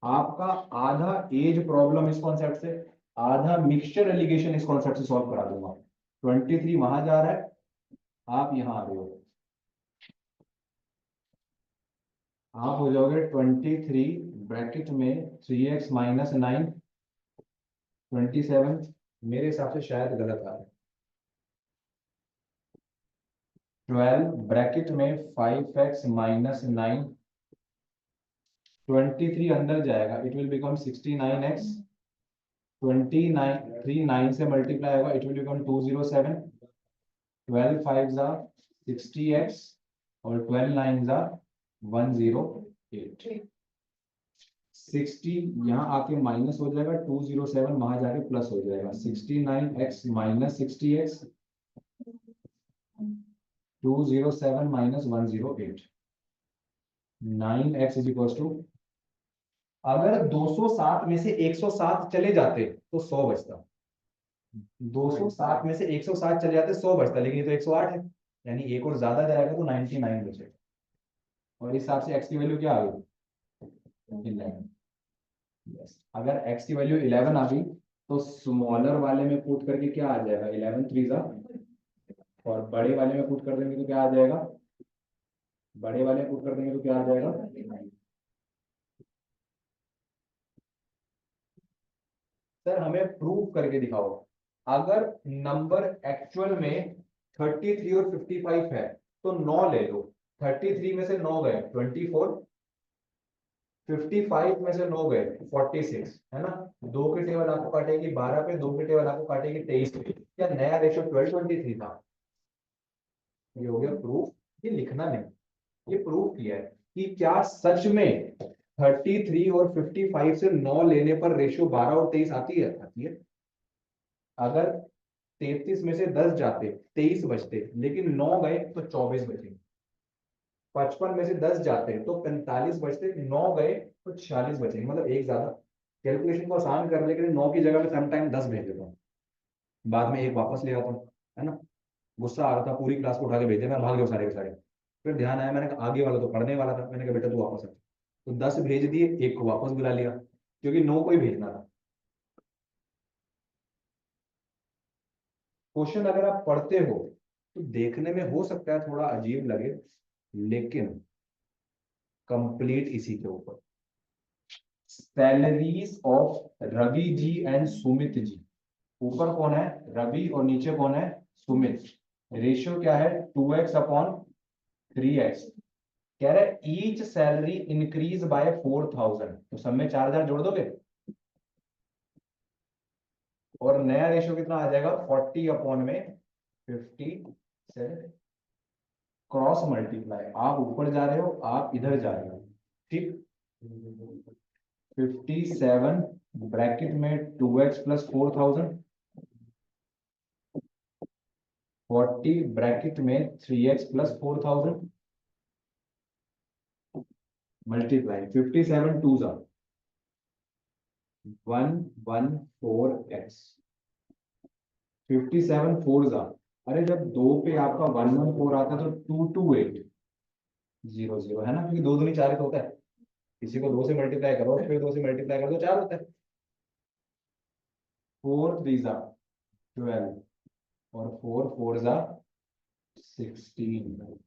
आपका आधा एज प्रॉब्लम इस कॉन्सेप्ट से, आधा मिक्सचर एलिगेशन इस कॉन्सेप्ट से सॉल्व करा दूंगा। 23 वहां जा रहा है, आप यहां आ रहे हो, आप हो जाओगे 23 ब्रैकेट में 3x माइनस 9 27। मेरे हिसाब से शायद गलत आ रहा है। 12 ब्रैकेट में 5x माइनस 9, 23 अंदर जाएगा, इट विल बिकम 69x। 29 3 9 से मल्टीप्लाई होगा, इट विल बिकम 207। 12 5 जा 60x और 12 9 जा 108। 60 यहाँ आके माइनस हो जाएगा, 207 वहां जाके प्लस हो जाएगा, 69x minus 60x, 207 minus 108, 9x is equal to, अगर 207 में से 107 चले जाते तो 100 बचता। 207 में से 107 चले जाते 100 बचता, लेकिन ये तो 108 है, यानी एक और ज्यादा जाएगा तो 99 बचेगा। और इस हिसाब से x की वैल्यू क्या आ गई, 11। यस, अगर x की वैल्यू 11 आ गई तो स्मॉलर वाले में पुट करके क्या आ जाएगा, 11 3 जा, और बड़े वाले में पुट कर देंगे तो क्या आ जाएगा, बड़े वाले में पुट कर देंगे तो क्या आ जाएगा। सर हमें प्रूव करके दिखाओ, अगर नंबर एक्चुअल में 33 और 55 है तो 9 ले लो, 33 में से 9 गए 24, 55 में से 9 गए 46, है ना। दो के टेबल आपको काटेगी 12 पे, दो के टेबल आपको काटेगी 23 पे, क्या नया रेशियो 1223 था। ये हो गया प्रूफ, ये लिखना नहीं, ये प्रूफ किया है कि क्या सच में 33 और 55 से 9 लेने पर रेशियो 12 और 23 आती है, आती है। अगर 33 में से 10 जाते 23 बचते, लेकिन 9 गए तो 24 बचे। 55 में से 10 जाते तो 45 बचते, 9 गए तो 46 बचे, मतलब एक ज्यादा। कैलकुलेशन को आसान कर, लेकिन 9 की जगह में समटाइम 10 भेज देता हूँ, बाद में एक वापस ले आता हूँ, है ना। गुस्सा आ रहा था, पूरी क्लास को उठा के भेज दिया, मैं भाग गया सारे के सारे। फिर ध्यान आया, मैंने कहा आगे वाला तो पढ़ने वाला था, मैंने कहा बेटा तू वापस आ। तो 10 भेज दिए, एक को वापस बुला लिया, क्योंकि 9 को ही भेजना था। क्वेश्चन अगर आप पढ़ते हो तो देखने में हो सकता है थोड़ा अजीब लगे, लेकिन कंप्लीट इसी के ऊपर। Salaries of Ravi ji and Sumit ji, ऊपर कौन है, रवि, और नीचे कौन है, सुमित। रेशियो क्या है, 2x अपॉन 3x। कह रहे ईच सैलरी इंक्रीज बाय 4000, तो सब में 4000 जोड़ दोगे, और नया रेशियो कितना आ जाएगा, 40 अपॉन में 57। क्रॉस मल्टीप्लाई, आप ऊपर जा रहे हो, आप इधर जा रहे हो, ठीक। 57 ब्रैकेट में 2x प्लस 4000, 40 ब्रैकेट में 3x प्लस 4000 मल्टीप्लाई 57 टू जा 114x, 57 फोर जा, अरे जब दो पे आपका 114 आता है तो 22800 है ना, क्योंकि दो दूनी चार ही तो होता है। किसी को दो से मल्टीप्लाई करो, फिर दो से मल्टीप्लाई करो तो चार होता है। 4 3 जा 12, और 4 4 जा 16।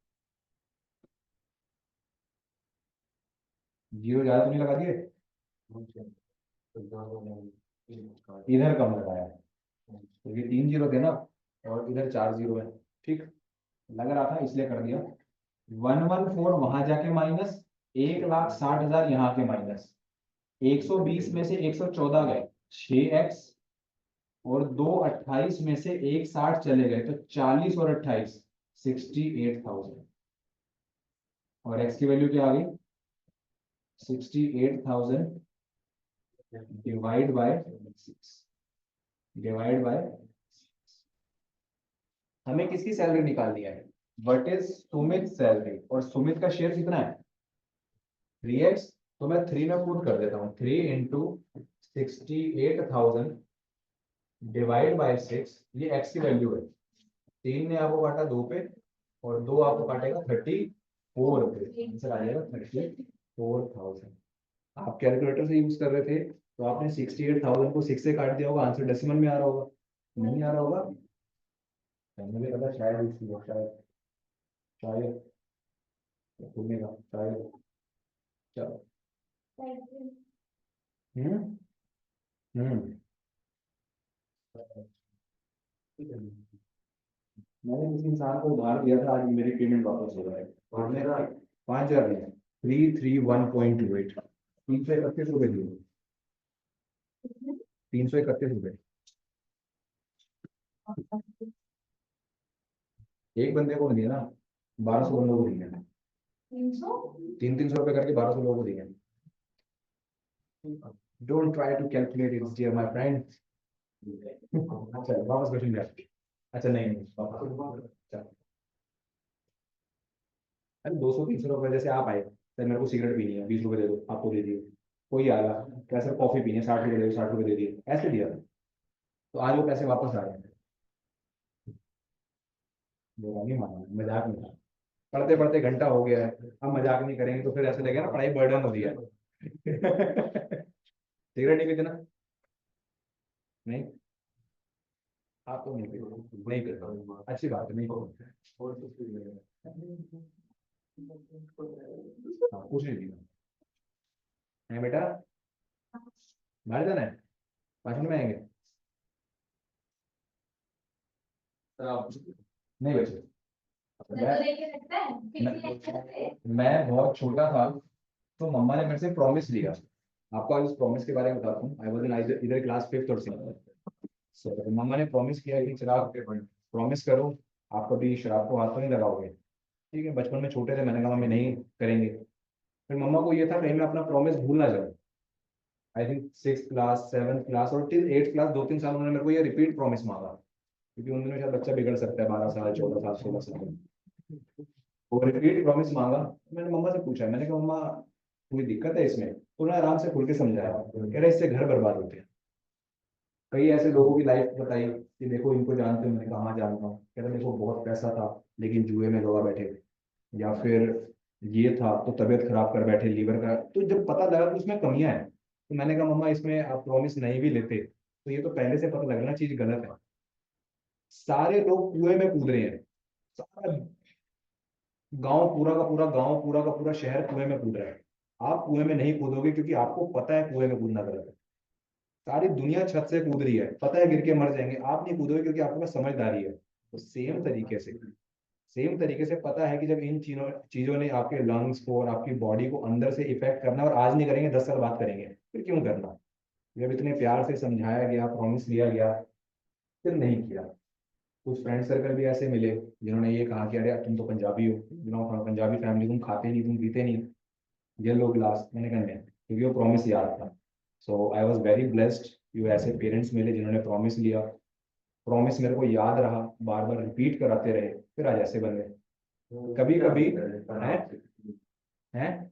जीरो ज्यादा तो नहीं लगा दिए, इधर कम लगाया, क्योंकि 3 जीरो थे ना, और इधर 4 जीरो है, ठीक। लग रहा था इसलिए कर दिया। 114 वहां जाके माइनस, 1,60,000 यहाँ के माइनस, 120 में से 114 गए 6x, और दो 28 में से एक 60 चले गए तो 40 और 28 68,000, और x की वैल्यू क्या आ गई, 68,000 डिवाइड बाय 6, डिवाइड बाय, हमें किसकी सैलरी निकालनी है, व्हाट इज सुमित सैलरी, और सुमित का शेयर कितना है 3x, तो मैं 3 में पुट कर देता हूँ, 3 इंटू 68,000 डिवाइड बाय 6, ये x की वैल्यू है, 3 ने आपको काटा 2 पे और 2 आपको काटेगा 34 पे, आंसर आ जाएगा 34,000। आप कैलकुलेटर से यूज कर रहे थे तो आपने 68,000 को 6 से काट दिया होगा, आंसर डेसिमल में आ रहा होगा, नहीं आ रहा होगा, मुझे पता शायद इसलिए, शायद शायद घूमेगा शायद। चलो। हम्म हम्म मैंने किसी इंसान को उधार दिया था, आज मेरी पेमेंट वापस हो रहा है, और मेरा 5,000 नहीं, 331.28, 331 रुपये दिए, 331 रुपये, एक बंदे को नहीं दिया ना, 1,200 बंदों को दिए, 300 रुपये करके 1,200 लोगों को दिए। Don't try to calculate it's dear my friend. अच्छा वापस क्वेश्चन कर, अच्छा नहीं नहीं वापस, अच्छा, अरे 200-300 रुपये, जैसे आप आए सर मेरे को सिगरेट पीनी है, 20 रुपये दे दो, आपको दे दिए, कोई आया क्या सर कॉफी पीनी है, 60 रुपये दे दो, 60 रुपये दे दिए, ऐसे दिया, तो आज वो पैसे वापस आ रहे हैं, वो नहीं माना, मजाक नहीं था, पढ़ते पढ़ते घंटा हो गया है, हम मजाक नहीं करेंगे तो फिर ऐसे लगेगा ना पढ़ाई बर्डन हो रही है। सिगरेट नहीं पीते ना, नहीं, आप तो नहीं पीते, नहीं पीते, अच्छी बात है, नहीं पीते, हाँ कुछ नहीं पीना है बेटा, बाहर जाना है, 5 मिनट में आएंगे, नहीं बचे, मैं बहुत छोटा था तो मम्मा ने मेरे से प्रॉमिस लिया, आपको आज उस प्रॉमिस के बारे में बताता हूँ, आई वाज इन इधर क्लास 5th और 6th, तो मम्मा ने प्रॉमिस किया कि चिराग प्रॉमिस करो आप कभी शराब को हाथ तो नहीं लगाओगे, ठीक है, बचपन में छोटे थे, मैंने कहा मम्मी नहीं करेंगे, फिर मम्मा को ये था कहीं मैं अपना प्रॉमिस भूल ना जाऊँ, I think 6th class 7th class और टिल 8th क्लास 2-3 साल उन्होंने मेरे को ये रिपीट प्रॉमिस मांगा, क्योंकि उन दिनों शायद बच्चा बिगड़ सकता है, 12 साल 14 साल 16 साल, वो रिपीट प्रॉमिस मांगा, मैंने मम्मा से पूछा, मैंने कहा मम्मा कोई दिक्कत है इसमें, तो उन्होंने आराम से खुल के समझाया, कह रहे इससे घर बर्बाद होते हैं, कई ऐसे लोगों की लाइफ बताई कि देखो इनको जानते हो, मैंने कहा हाँ जानता हूँ, कह रहे देखो बहुत पैसा था लेकिन जुए में गवा बैठे थे, या फिर ये था तो तबीयत खराब कर बैठे लीवर का, तो जब पता लगा कि उसमें कमियां हैं, तो मैंने कहा मम्मा इसमें आप प्रॉमिस नहीं भी लेते तो ये तो पहले से पता लगना चीज गलत है, सारे लोग कुएं में कूद रहे हैं, सारा गांव पूरा का पूरा गांव पूरा का पूरा शहर कुएं में कूद रहा है, आप कुएं में नहीं कूदोगे क्योंकि आपको पता है कुएं में कूदना गलत है, सारी दुनिया छत से कूद रही है, पता है गिर के मर जाएंगे, आप नहीं कूदोगे क्योंकि आपके पास समझदारी है, तो सेम तरीके से पता है कि जब इन चीजों चीजों ने आपके लंग्स को और आपकी बॉडी को अंदर से इफेक्ट करना है, और आज नहीं करेंगे 10 साल बाद करेंगे, फिर क्यों करना, जब इतने प्यार से समझाया गया प्रॉमिस लिया गया फिर नहीं किया। कुछ फ्रेंड सर्कल भी ऐसे मिले जिन्होंने ये कहा कि अरे तुम तो पंजाबी हो, बिलोंग फ्रॉम पंजाबी फैमिली, तुम खाते नहीं तुम पीते नहीं, येलो ग्लास, मैंने कहा नहीं, क्योंकि वो प्रॉमिस याद था, सो आई वॉज वेरी ब्लेस्ड कि वो ऐसे पेरेंट्स मिले जिन्होंने प्रॉमिस लिया, प्रॉमिस मेरे को याद रहा, बार बार रिपीट कराते रहे, फिर आज ऐसे बन गए। कभी कभी है, है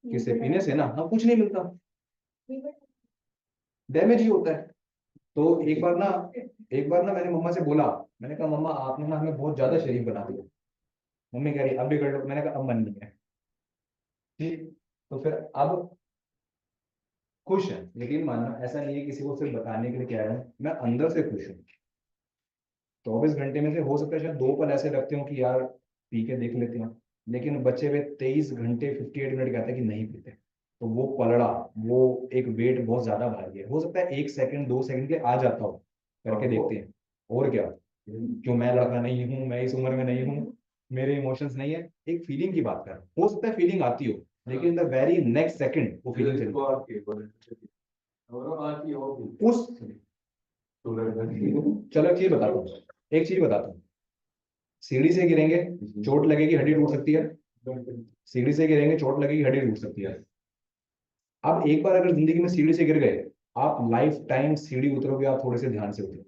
किसे पीने से ना, हाँ कुछ नहीं मिलता, डैमेज ही होता है, तो एक बार ना मैंने मम्मा से बोला, मैंने कहा मम्मा आपने ना हमें बहुत ज्यादा शरीफ बना दिया, मम्मी कह रही अब भी कर लो, मैंने कहा अब मन नहीं है, ठीक, तो फिर अब खुश है, यकीन मानना ऐसा नहीं है किसी को सिर्फ बताने के लिए कह रहा हूँ, मैं अंदर से खुश हूँ, 24 घंटे में से हो सकता है शायद 2 पल ऐसे लगते हो कि यार पी के देख लेते हैं, लेकिन बचे हुए 23 घंटे 58 मिनट कहते हैं कि नहीं पीते, तो वो पलड़ा, वो एक वेट बहुत ज्यादा भारी है, हो सकता है 1 सेकंड 2 सेकंड के लिए आ जाता हो, करके देखते हैं, और क्या, क्यों मैं लड़का नहीं हूँ, मैं इस उम्र में नहीं हूँ, मेरे इमोशंस नहीं है, एक फीलिंग की बात कर, हो सकता है फीलिंग आती हो, लेकिन द वेरी नेक्स्ट सेकंड वो फीलिंग उस, चलो एक चीज बताता हूँ, एक चीज बताता हूँ, सीढ़ी से गिरेंगे चोट लगेगी हड्डी टूट सकती है, सीढ़ी से गिरेंगे चोट लगेगी हड्डी टूट सकती है, अब एक बार अगर जिंदगी में सीढ़ी से गिर गए, आप लाइफ टाइम सीढ़ी उतरोगे, आप थोड़े से ध्यान से उतरो।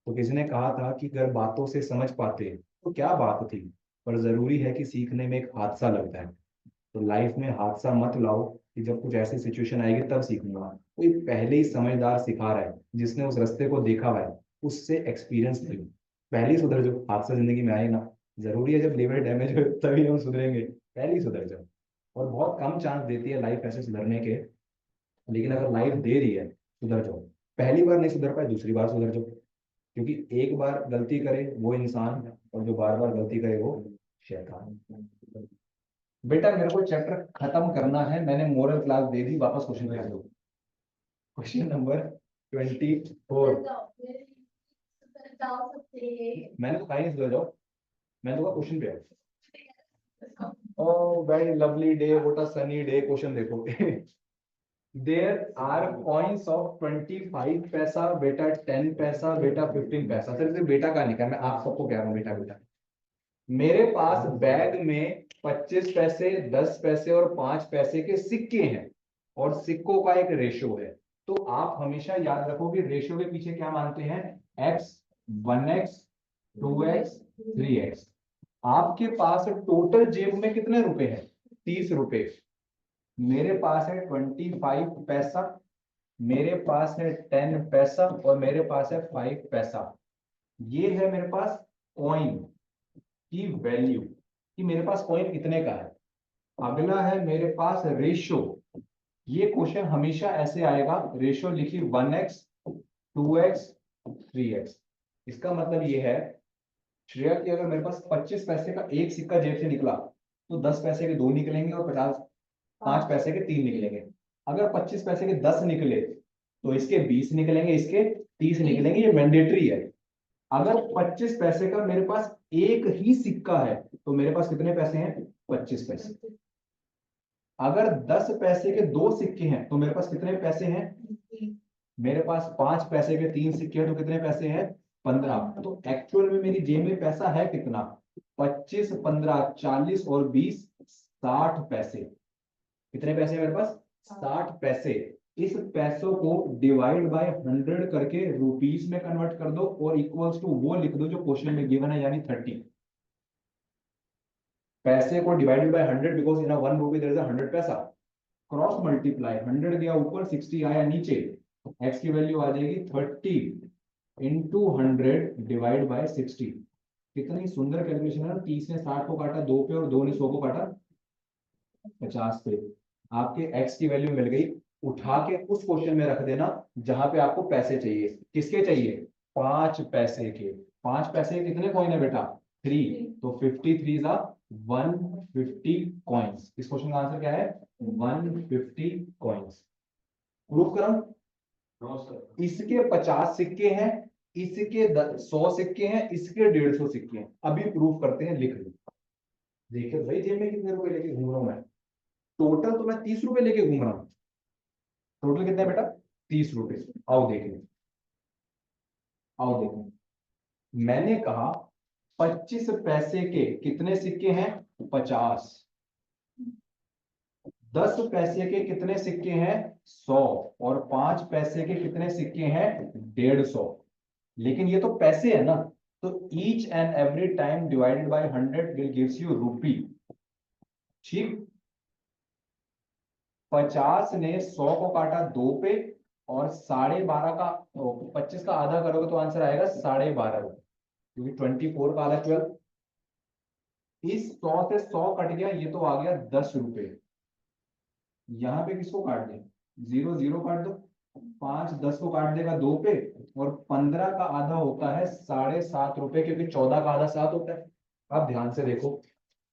तो किसी ने कहा था कि अगर बातों से समझ पाते तो क्या बात थी, पर जरूरी है कि सीखने में एक हादसा लगता है। तो लाइफ में हादसा मत लाओ कि जब कुछ ऐसी सिचुएशन आएगी तब सीखूंगा। कोई पहले ही समझदार सिखा रहा है, जिसने उस रास्ते को देखा हुआ है, उससे एक्सपीरियंस लो, पहले ही सुधर जाओ। हादसा जिंदगी में आए ना, जरूरी है जब लीवर डैमेज हो तभी हम सुधरेंगे, पहले ही सुधर जाओ। और बहुत कम चांस देती है लाइफ ऐसे सुधरने के, लेकिन अगर लाइफ दे रही है, सुधर जाओ। पहली बार नहीं सुधर पाए, दूसरी बार सुधर जाओ, क्योंकि एक बार गलती करे वो इंसान, और जो बार बार गलती करे वो शैतान। बेटा मेरे को चैप्टर खत्म करना है, मैंने मोरल क्लास दे दी, वापस क्वेश्चन कर दो। Question number 24। मैंने तो कहा ही नहीं सुधर जाओ, मैंने तो क्वेश्चन पे oh very lovely day, what a sunny day. Question देखो there are coins of 25 paisa, बेटा 10 पैसा, बेटा 15 पैसा। सर बेटा का नहीं, मैं आप सबको कह रहा हूँ बेटा बेटा। मेरे पास बैग में 25 पैसे, 10 पैसे और 5 पैसे के सिक्के हैं, और सिक्कों का एक रेशो है। तो आप हमेशा याद रखोगे रेशो के पीछे क्या मानते हैं, x, 1x, 2x, 3x। आपके पास टोटल जेब में कितने रुपए हैं, 30 रुपए। मेरे पास है 25 पैसा, मेरे पास है 10 पैसा और मेरे पास है 5 पैसा। ये है मेरे पास कॉइन की वैल्यू, कि मेरे पास कॉइन कितने का है। अगला है मेरे पास रेशो। ये क्वेश्चन हमेशा ऐसे आएगा, रेशो लिखी 1x, 2x, 3x। इसका मतलब ये है श्रेया कि अगर मेरे पास 25 पैसे का एक सिक्का जेब से निकला, तो 10 पैसे के दो निकलेंगे और 5 पैसे के 3 निकलेंगे। अगर 25 पैसे के 10 निकले, तो इसके 20 निकलेंगे, इसके 30 निकलेंगे, ये मैंडेटरी है। अगर 25 पैसे का मेरे पास एक ही सिक्का है, तो मेरे पास कितने पैसे हैं, 25 पैसे। अगर 10 पैसे के दो सिक्के हैं, तो मेरे पास कितने पैसे हैं, मेरे पास 5 पैसे के 3 सिक्के हैं, तो कितने पैसे हैं, 15। तो एक्चुअल में मेरी जेब में पैसा है कितना, 25, 15, 40 और 20, 60 पैसे। कितने पैसे हैं मेरे पास, 60 पैसे। इस पैसों को डिवाइड बाय 100 करके रुपीस में कन्वर्ट कर दो, और इक्वल्स टू वो लिख दो जो क्वेश्चन में गिवन है, यानी 30। पैसे को divided by 100, because in 1 rupee there is 100 paisa. Cross multiply, 100 गया ऊपर, 60 आया नीचे। एक्स की वैल्यू आ जाएगी 30 इंटू 100 डिवाइड बाय 60। कितनी सुंदर कैलकुलेशन है ना। 30 ने 60 को काटा 2 पे, और 2 ने 100 को काटा 50 पे। आपके एक्स की वैल्यू मिल गई। उठा के उस क्वेश्चन में रख देना जहां पे आपको पैसे चाहिए। किसके चाहिए, 5 पैसे के। 5 पैसे के कितने कॉइन है बेटा, 3। तो 53 जा 150 कॉइन्स। इस क्वेश्चन का आंसर क्या है, 150 कॉइन्स। प्रूफ करो। इसके 50 सिक्के हैं, इसके 100 सिक्के हैं, इसके 150 सिक्के हैं। अभी प्रूफ करते हैं, लिख लो। देखिए भाई जेब में कितने रुपए लेके घूम रहा हूं मैं। टोटल तो मैं 30 रुपए लेके घूम रहा हूँ। टोटल कितना है बेटा, 30 रुपए। आओ देखें, आओ देखें। मैंने कहा 25 पैसे के कितने सिक्के हैं, 50। 10 पैसे के कितने सिक्के हैं, 100। और 5 पैसे के कितने सिक्के हैं, 150। लेकिन ये तो पैसे है ना, तो each and every time divided by 100 will gives you rupee. ठीक। 50 ने 100 को काटा 2 पे, और 12.5 का 25 का आधा करोगे तो आंसर आएगा 12.5, क्योंकि 24 का आधा 12। इस 100 से 100 कट गया, ये तो आ गया 10 रुपए। यहाँ पे किसको काट दें, 0 0 काट दो। 5 10 को काट देगा 2 पे, और 15 का आधा होता है 7.5 रुपए, क्योंकि 14 का आधा 7 होता है। अब ध्यान से देखो,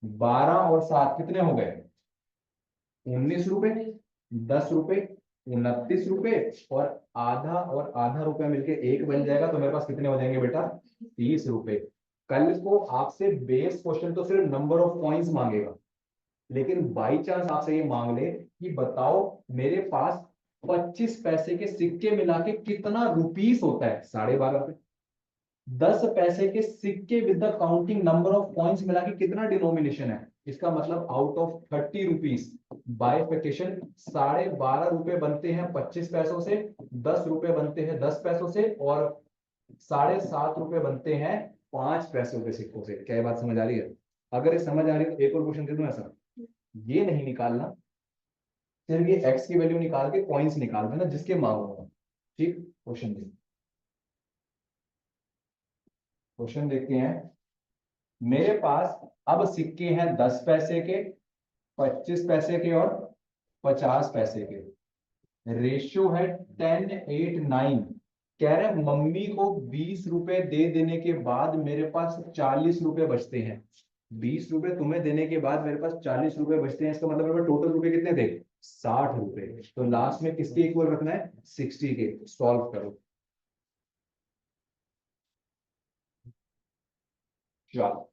12 और 7 कितने हो गए, 19 रुपए। 10 रुपए 29 रुपए, और आधा रुपया मिलके 1 बन जाएगा। तो मेरे पास कितने हो जाएंगे बेटा, 30 रुपए। कल को आपसे बेस क्वेश्चन तो सिर्फ नंबर ऑफ कॉइन्स मांगेगा, लेकिन बाई चांस आपसे ये मांग ले कि बताओ मेरे पास 25 पैसे के सिक्के मिला के कितना रुपीस होता है, 12.5 रुपए। 10 पैसे के सिक्के with the counting number of coins मिला के कितना डिनोमिनेशन है, इसका मतलब आउट ऑफ 30 रुपीस बाइफिकेशन 12.5 रुपए बनते हैं 25 पैसों से, 10 रुपए बनते हैं 10 पैसों से, और 7.5 रुपए बनते हैं 5 पैसों के सिक्कों से। क्या ये बात समझ आ रही है? अगर ये समझ आ रही है तो एक और क्वेश्चन दे दूं ऐसा, ये नहीं निकालना, सिर्फ ये एक्स की वैल्यू निकाल के पॉइंट्स निकाल देना जिसके मांगो। ठीक, क्वेश्चन देखिए, क्वेश्चन देखते हैं। मेरे पास अब सिक्के हैं 10 पैसे के, 25 पैसे के और 50 पैसे के। रेशियो है 10:8:9। कह रहे हैं मम्मी को 20 रुपए दे देने के बाद मेरे पास 40 रुपए बचते हैं। 20 रुपए तुम्हें देने के बाद मेरे पास 40 रुपए बचते हैं, इसका मतलब मेरे पास टोटल रुपए कितने थे? 60 रुपए। तो लास्ट में किसके इक्वल रखना है? 60 के। सॉल्व करो। चलो,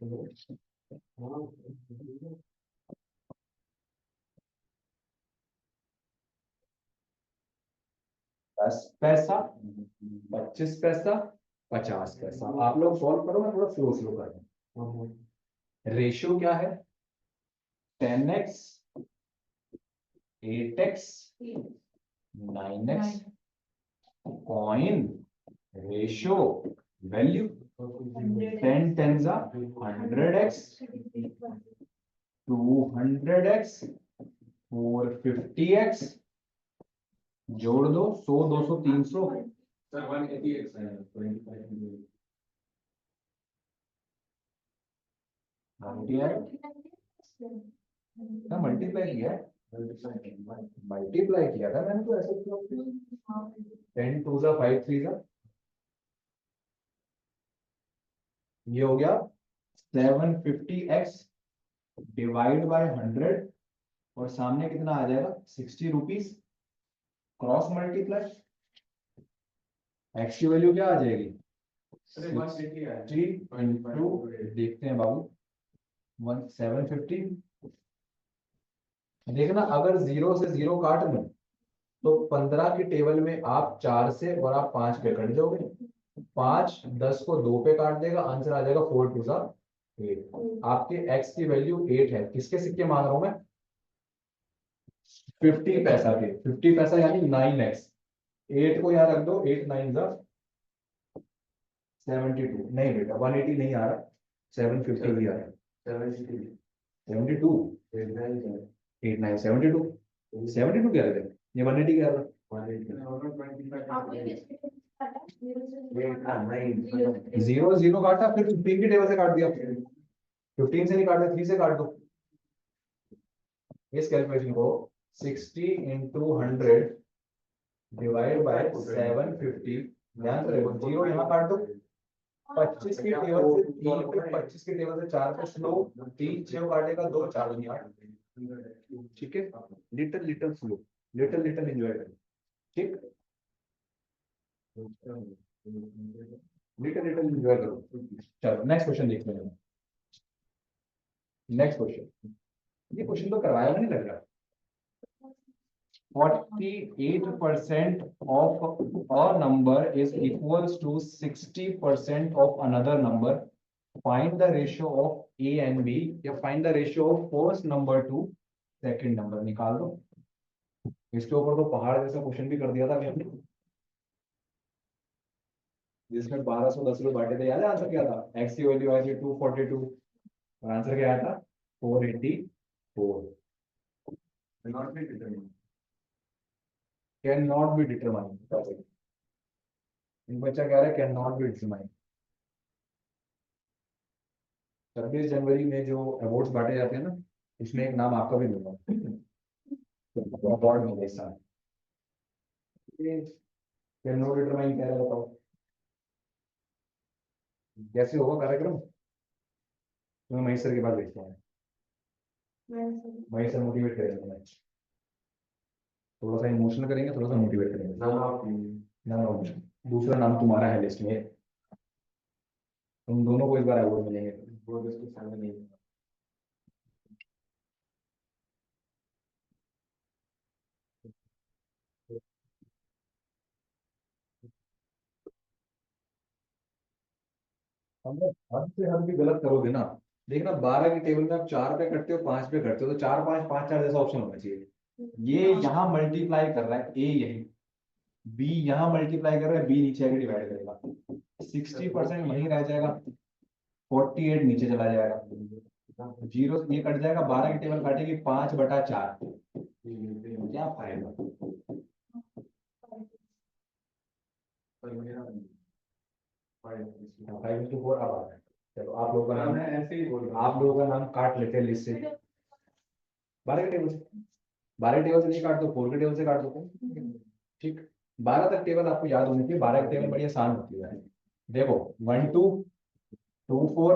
10 पैसा, 25 पैसा, 50 पैसा। आप लोग सॉल्व करो, मैं थोड़ा स्लो स्लो कर रहा हूँ। रेशियो क्या है? 10x, 8x, 9x। Coin, ratio, value. 10 10 जा 100x, 200x, 450x। जोड़ दो 100 200 300। मल्टीप्लाई किया है, मल्टीप्लाई किया था मैंने तो ऐसे किया। 10 2 जा 5 3 जा, ये हो गया 750x डिवाइड बाय 100, और सामने कितना आ जाएगा? 60 रुपीज। क्रॉस मल्टीप्लाई, एक्स की वैल्यू क्या आ जाएगी? 60 इंटू, देखते हैं बाबू, 750। देखना, अगर 0 से 0 काट दूं तो 15 की टेबल में आप 4 से और आप 5 पे कट जाओगे। 5 10 को 2 पे काट देगा, आंसर आ जाएगा 4 2 सा 8। आपके x की वैल्यू 8 है। किसके सिक्के मांग रहा हूं मैं? 50 पैसा के। 50 पैसा यानी 9x। 8 को यहाँ रख दो, 8 9 जा 72। नहीं बेटा, 180 नहीं आ रहा, 750 ही आ रहा है। 72, 8 9 72। 72 कह रहे थे, ये 180 कह रहा था। 0 0 काटा, फिर 15 की टेबल से काट दिया। 15 से नहीं काटा, 3 से काट दो। इस कैलकुलेशन को 60 इंटू 100 डिवाइड बाय 750। ध्यान से देखो, 0 यहाँ काट दो। 25 की टेबल से 3 पे, 25 की टेबल से 4 पे स्लो। 3 6 काटेगा, 2 4 नहीं 8। ठीक है, little little slow, little little enjoy करें। ठीक, लिटिल लिटिल एंजॉय करो। चलो नेक्स्ट क्वेश्चन देखते हैं। नेक्स्ट क्वेश्चन, ये क्वेश्चन तो करवाया नहीं लग रहा। 48% of a number is equals to 60% of another number. Find the ratio of A and B, या find the ratio of first number to second number। निकाल दो। इसके ऊपर तो पहाड़ जैसा क्वेश्चन भी कर दिया था हमने, जिसमें 1210 बांटे थे। याद है आंसर क्या था? एक्स की वैल्यू आई थी 242, और आंसर क्या आया था? 484। Can not be determined. बच्चा कह रहा है कैन नॉट बी डिटरमाइंड। 26 जनवरी में जो अवार्ड्स बांटे जाते हैं ना, इसमें एक नाम आपका भी दूंगा, तो अवार्ड मिले इस साल। कैन नॉट डिटरमाइन कह रहा है, बताओ कैसे होगा कार्यक्रम? तो महेश सर के पास भेजते हैं, महेश सर मोटिवेट करेंगे तुम्हें। थोड़ा सा इमोशनल करेंगे, थोड़ा सा मोटिवेट करेंगे। ना, दूसरा नाम तुम्हारा है लिस्ट में, तुम दोनों को इस बार अवार्ड मिलेंगे। हद से हद भी गलत करोगे ना देखना 12 की टेबल में आप 4 पे करते हो, 5 पे करते हो, तो 4 5 5 4 जैसा ऑप्शन होना चाहिए। ये यहाँ मल्टीप्लाई कर रहा है, ए यही, बी यहाँ मल्टीप्लाई कर रहा है, बी नीचे आके डिवाइड करेगा, 60% वहीं रह जाएगा, 48 नीचे चला जाएगा, जीरो ये कट जाएगा, 12 की टेबल काटेगी 5/4, क्या फायदा। 5:4 अब आ रहा है। चलो आप लोगों का नाम ऐसे ही बोल, आप लोगों का नाम काट लेते हैं लिस्ट से, 12 के टेबल से, 12 टेबल से नहीं काट दो, 4 के टेबल से काट दो, ठीक। 12 तक टेबल आपको याद होनी चाहिए, 12 की टेबल बड़ी आसान होती है। देखो 1 2 2 4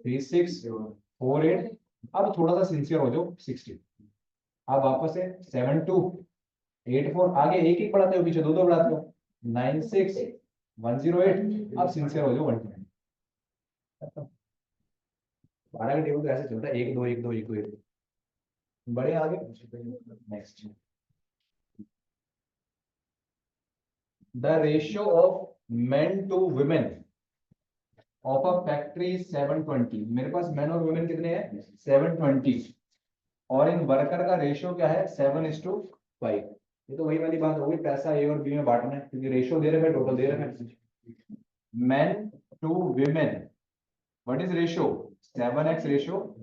3 6 4 8, अब थोड़ा सा सिंसियर हो जाओ, 60, अब वापस से 7 2 8 4, आगे एक एक बढ़ाते हो, पीछे दो दो बढ़ाते हो, 9 6 1 0 8, अब सिंसियर हो जाओ 1 2। 12 का टेबल तो ऐसे चलता है, 1 2 1 2 1 2 1 2, बड़े आगे। Next, the ratio of men to women of a factory 720, मेरे पास मेन और वुमेन कितने हैं, 720, और इन वर्कर का रेशियो क्या है, 7:5। ये तो वही वाली बात होगी, पैसा ए और बी में बांटना है, क्योंकि रेशियो दे रखे हैं, टोटल दे रखे हैं। Men to women, what is ratio, 7x ratio,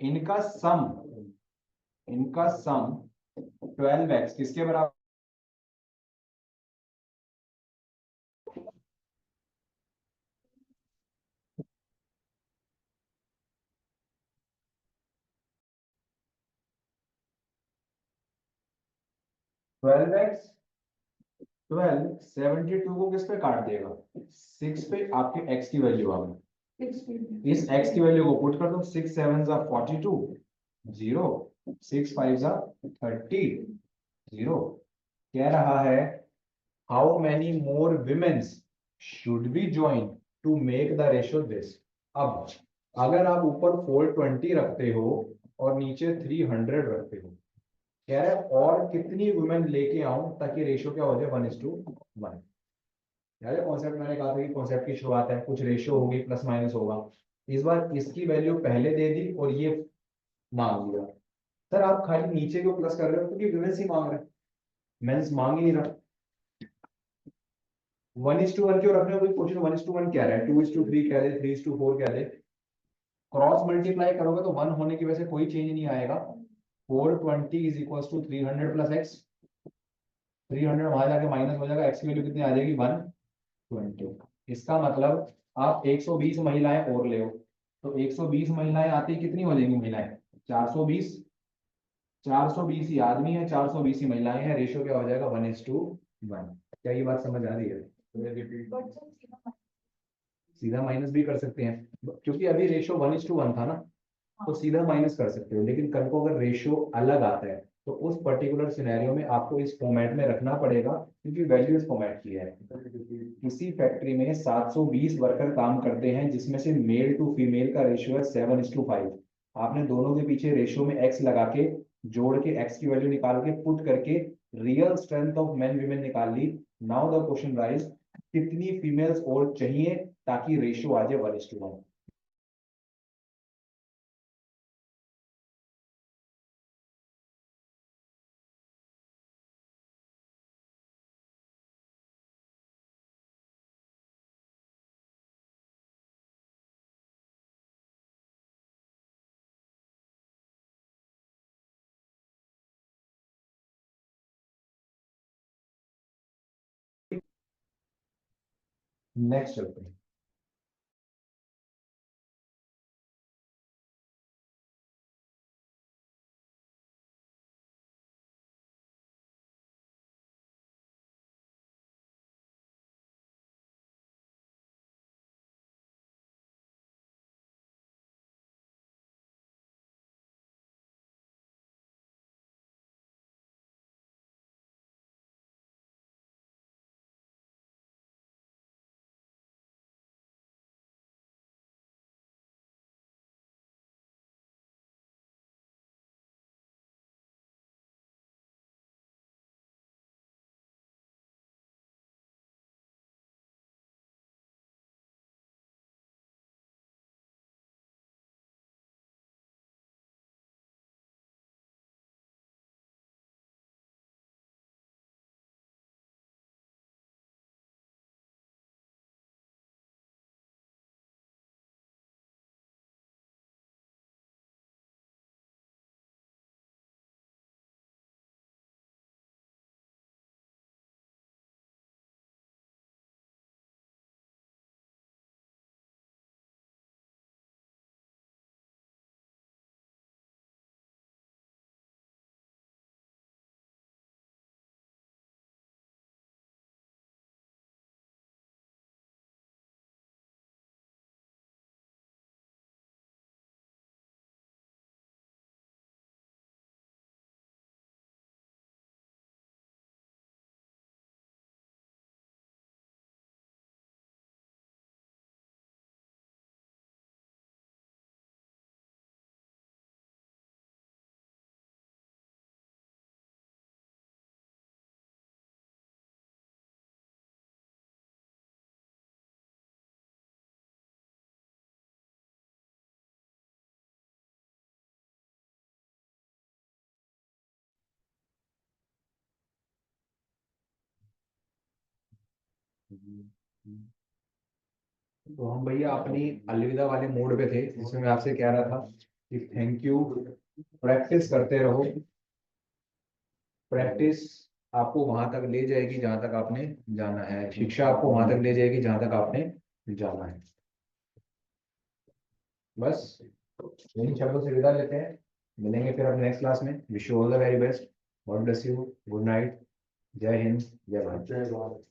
इनका सम, इनका सम 12x किसके बराबर, 12x, 12 72 को किस पे काट देगा, 6 पे, आपके x की वैल्यू आ गई, इस x की वैल्यू को पुट कर दो, 6 7 42 0, 6 5 30 0, कह रहा है how many more womens should be join to make the ratio this. अब अगर आप ऊपर 420 रखते हो और नीचे 300 रखते हो, कह रहे हैं और कितनी वुमेन लेके आऊं ताकि रेशियो क्या हो जाए, 1:1। यार कॉन्सेप्ट मैंने कहा था कि कॉन्सेप्ट की शुरुआत है, कुछ रेशियो होगी, प्लस माइनस होगा, इस बार इसकी वैल्यू पहले दे दी और ये मांग लिया। सर आप खाली नीचे क्यों प्लस कर रहे हो, क्योंकि वुमेन्स ही मांग रहे हैं, मेंस मांग ही नहीं रहा। 1:1 क्यों रख रहे हो, कोई क्वेश्चन 1:1 क्या रहा है, 2:3 कह दे, 3:4 कह दे, क्रॉस मल्टीप्लाई करोगे तो 1 होने की वजह से कोई चेंज नहीं आएगा। 420 is equal to 300 plus x, 300 वहां जाके माइनस हो जाएगा, एक्स की वैल्यू कितनी आ जाएगी, 120। इसका मतलब आप 120 महिलाएं और ले, तो 120 महिलाएं आती कितनी हो जाएंगी महिलाएं, 420, 420 ही आदमी है, 420 ही महिलाएं हैं, रेशियो क्या हो जाएगा, 1:1। क्या ये बात समझ आ रही है, सीधा माइनस भी कर सकते हैं, क्योंकि अभी रेशियो 1:1 था ना, तो सीधा माइनस कर सकते हो, लेकिन कल को अगर रेशियो अलग आता है तो उस पर्टिकुलर सिनेरियो में आपको इस फॉर्मेट में रखना पड़ेगा, क्योंकि वैल्यू इस फॉर्मेट की है। किसी फैक्ट्री में 720 वर्कर काम करते हैं, जिसमें से मेल टू फीमेल का रेशियो है 7:5। आपने दोनों के पीछे रेशियो में एक्स लगा के, जोड़ के एक्स की वैल्यू निकाल के पुट करके real strength of main women निकाल ली। नाउ द क्वेश्चन राइज, कितनी फीमेल्स और चाहिए ताकि रेशियो आ जाए 1:1। नेक्स्ट चलते हैं। तो हम भैया अपनी अलविदा वाले मोड पे थे, जिसमें मैं आपसे कह रहा था कि थैंक यू, प्रैक्टिस करते रहो। प्रैक्टिस आपको वहां तक ले जाएगी जहां तक आपने जाना है, शिक्षा आपको वहां तक ले जाएगी जहां तक आपने जाना है। बस इन्हीं शब्दों से विदा लेते हैं। मिलेंगे फिर अपने नेक्स्ट क्लास में। Wish you all the very best. God bless you. Good night. जय हिंद, जय भारत।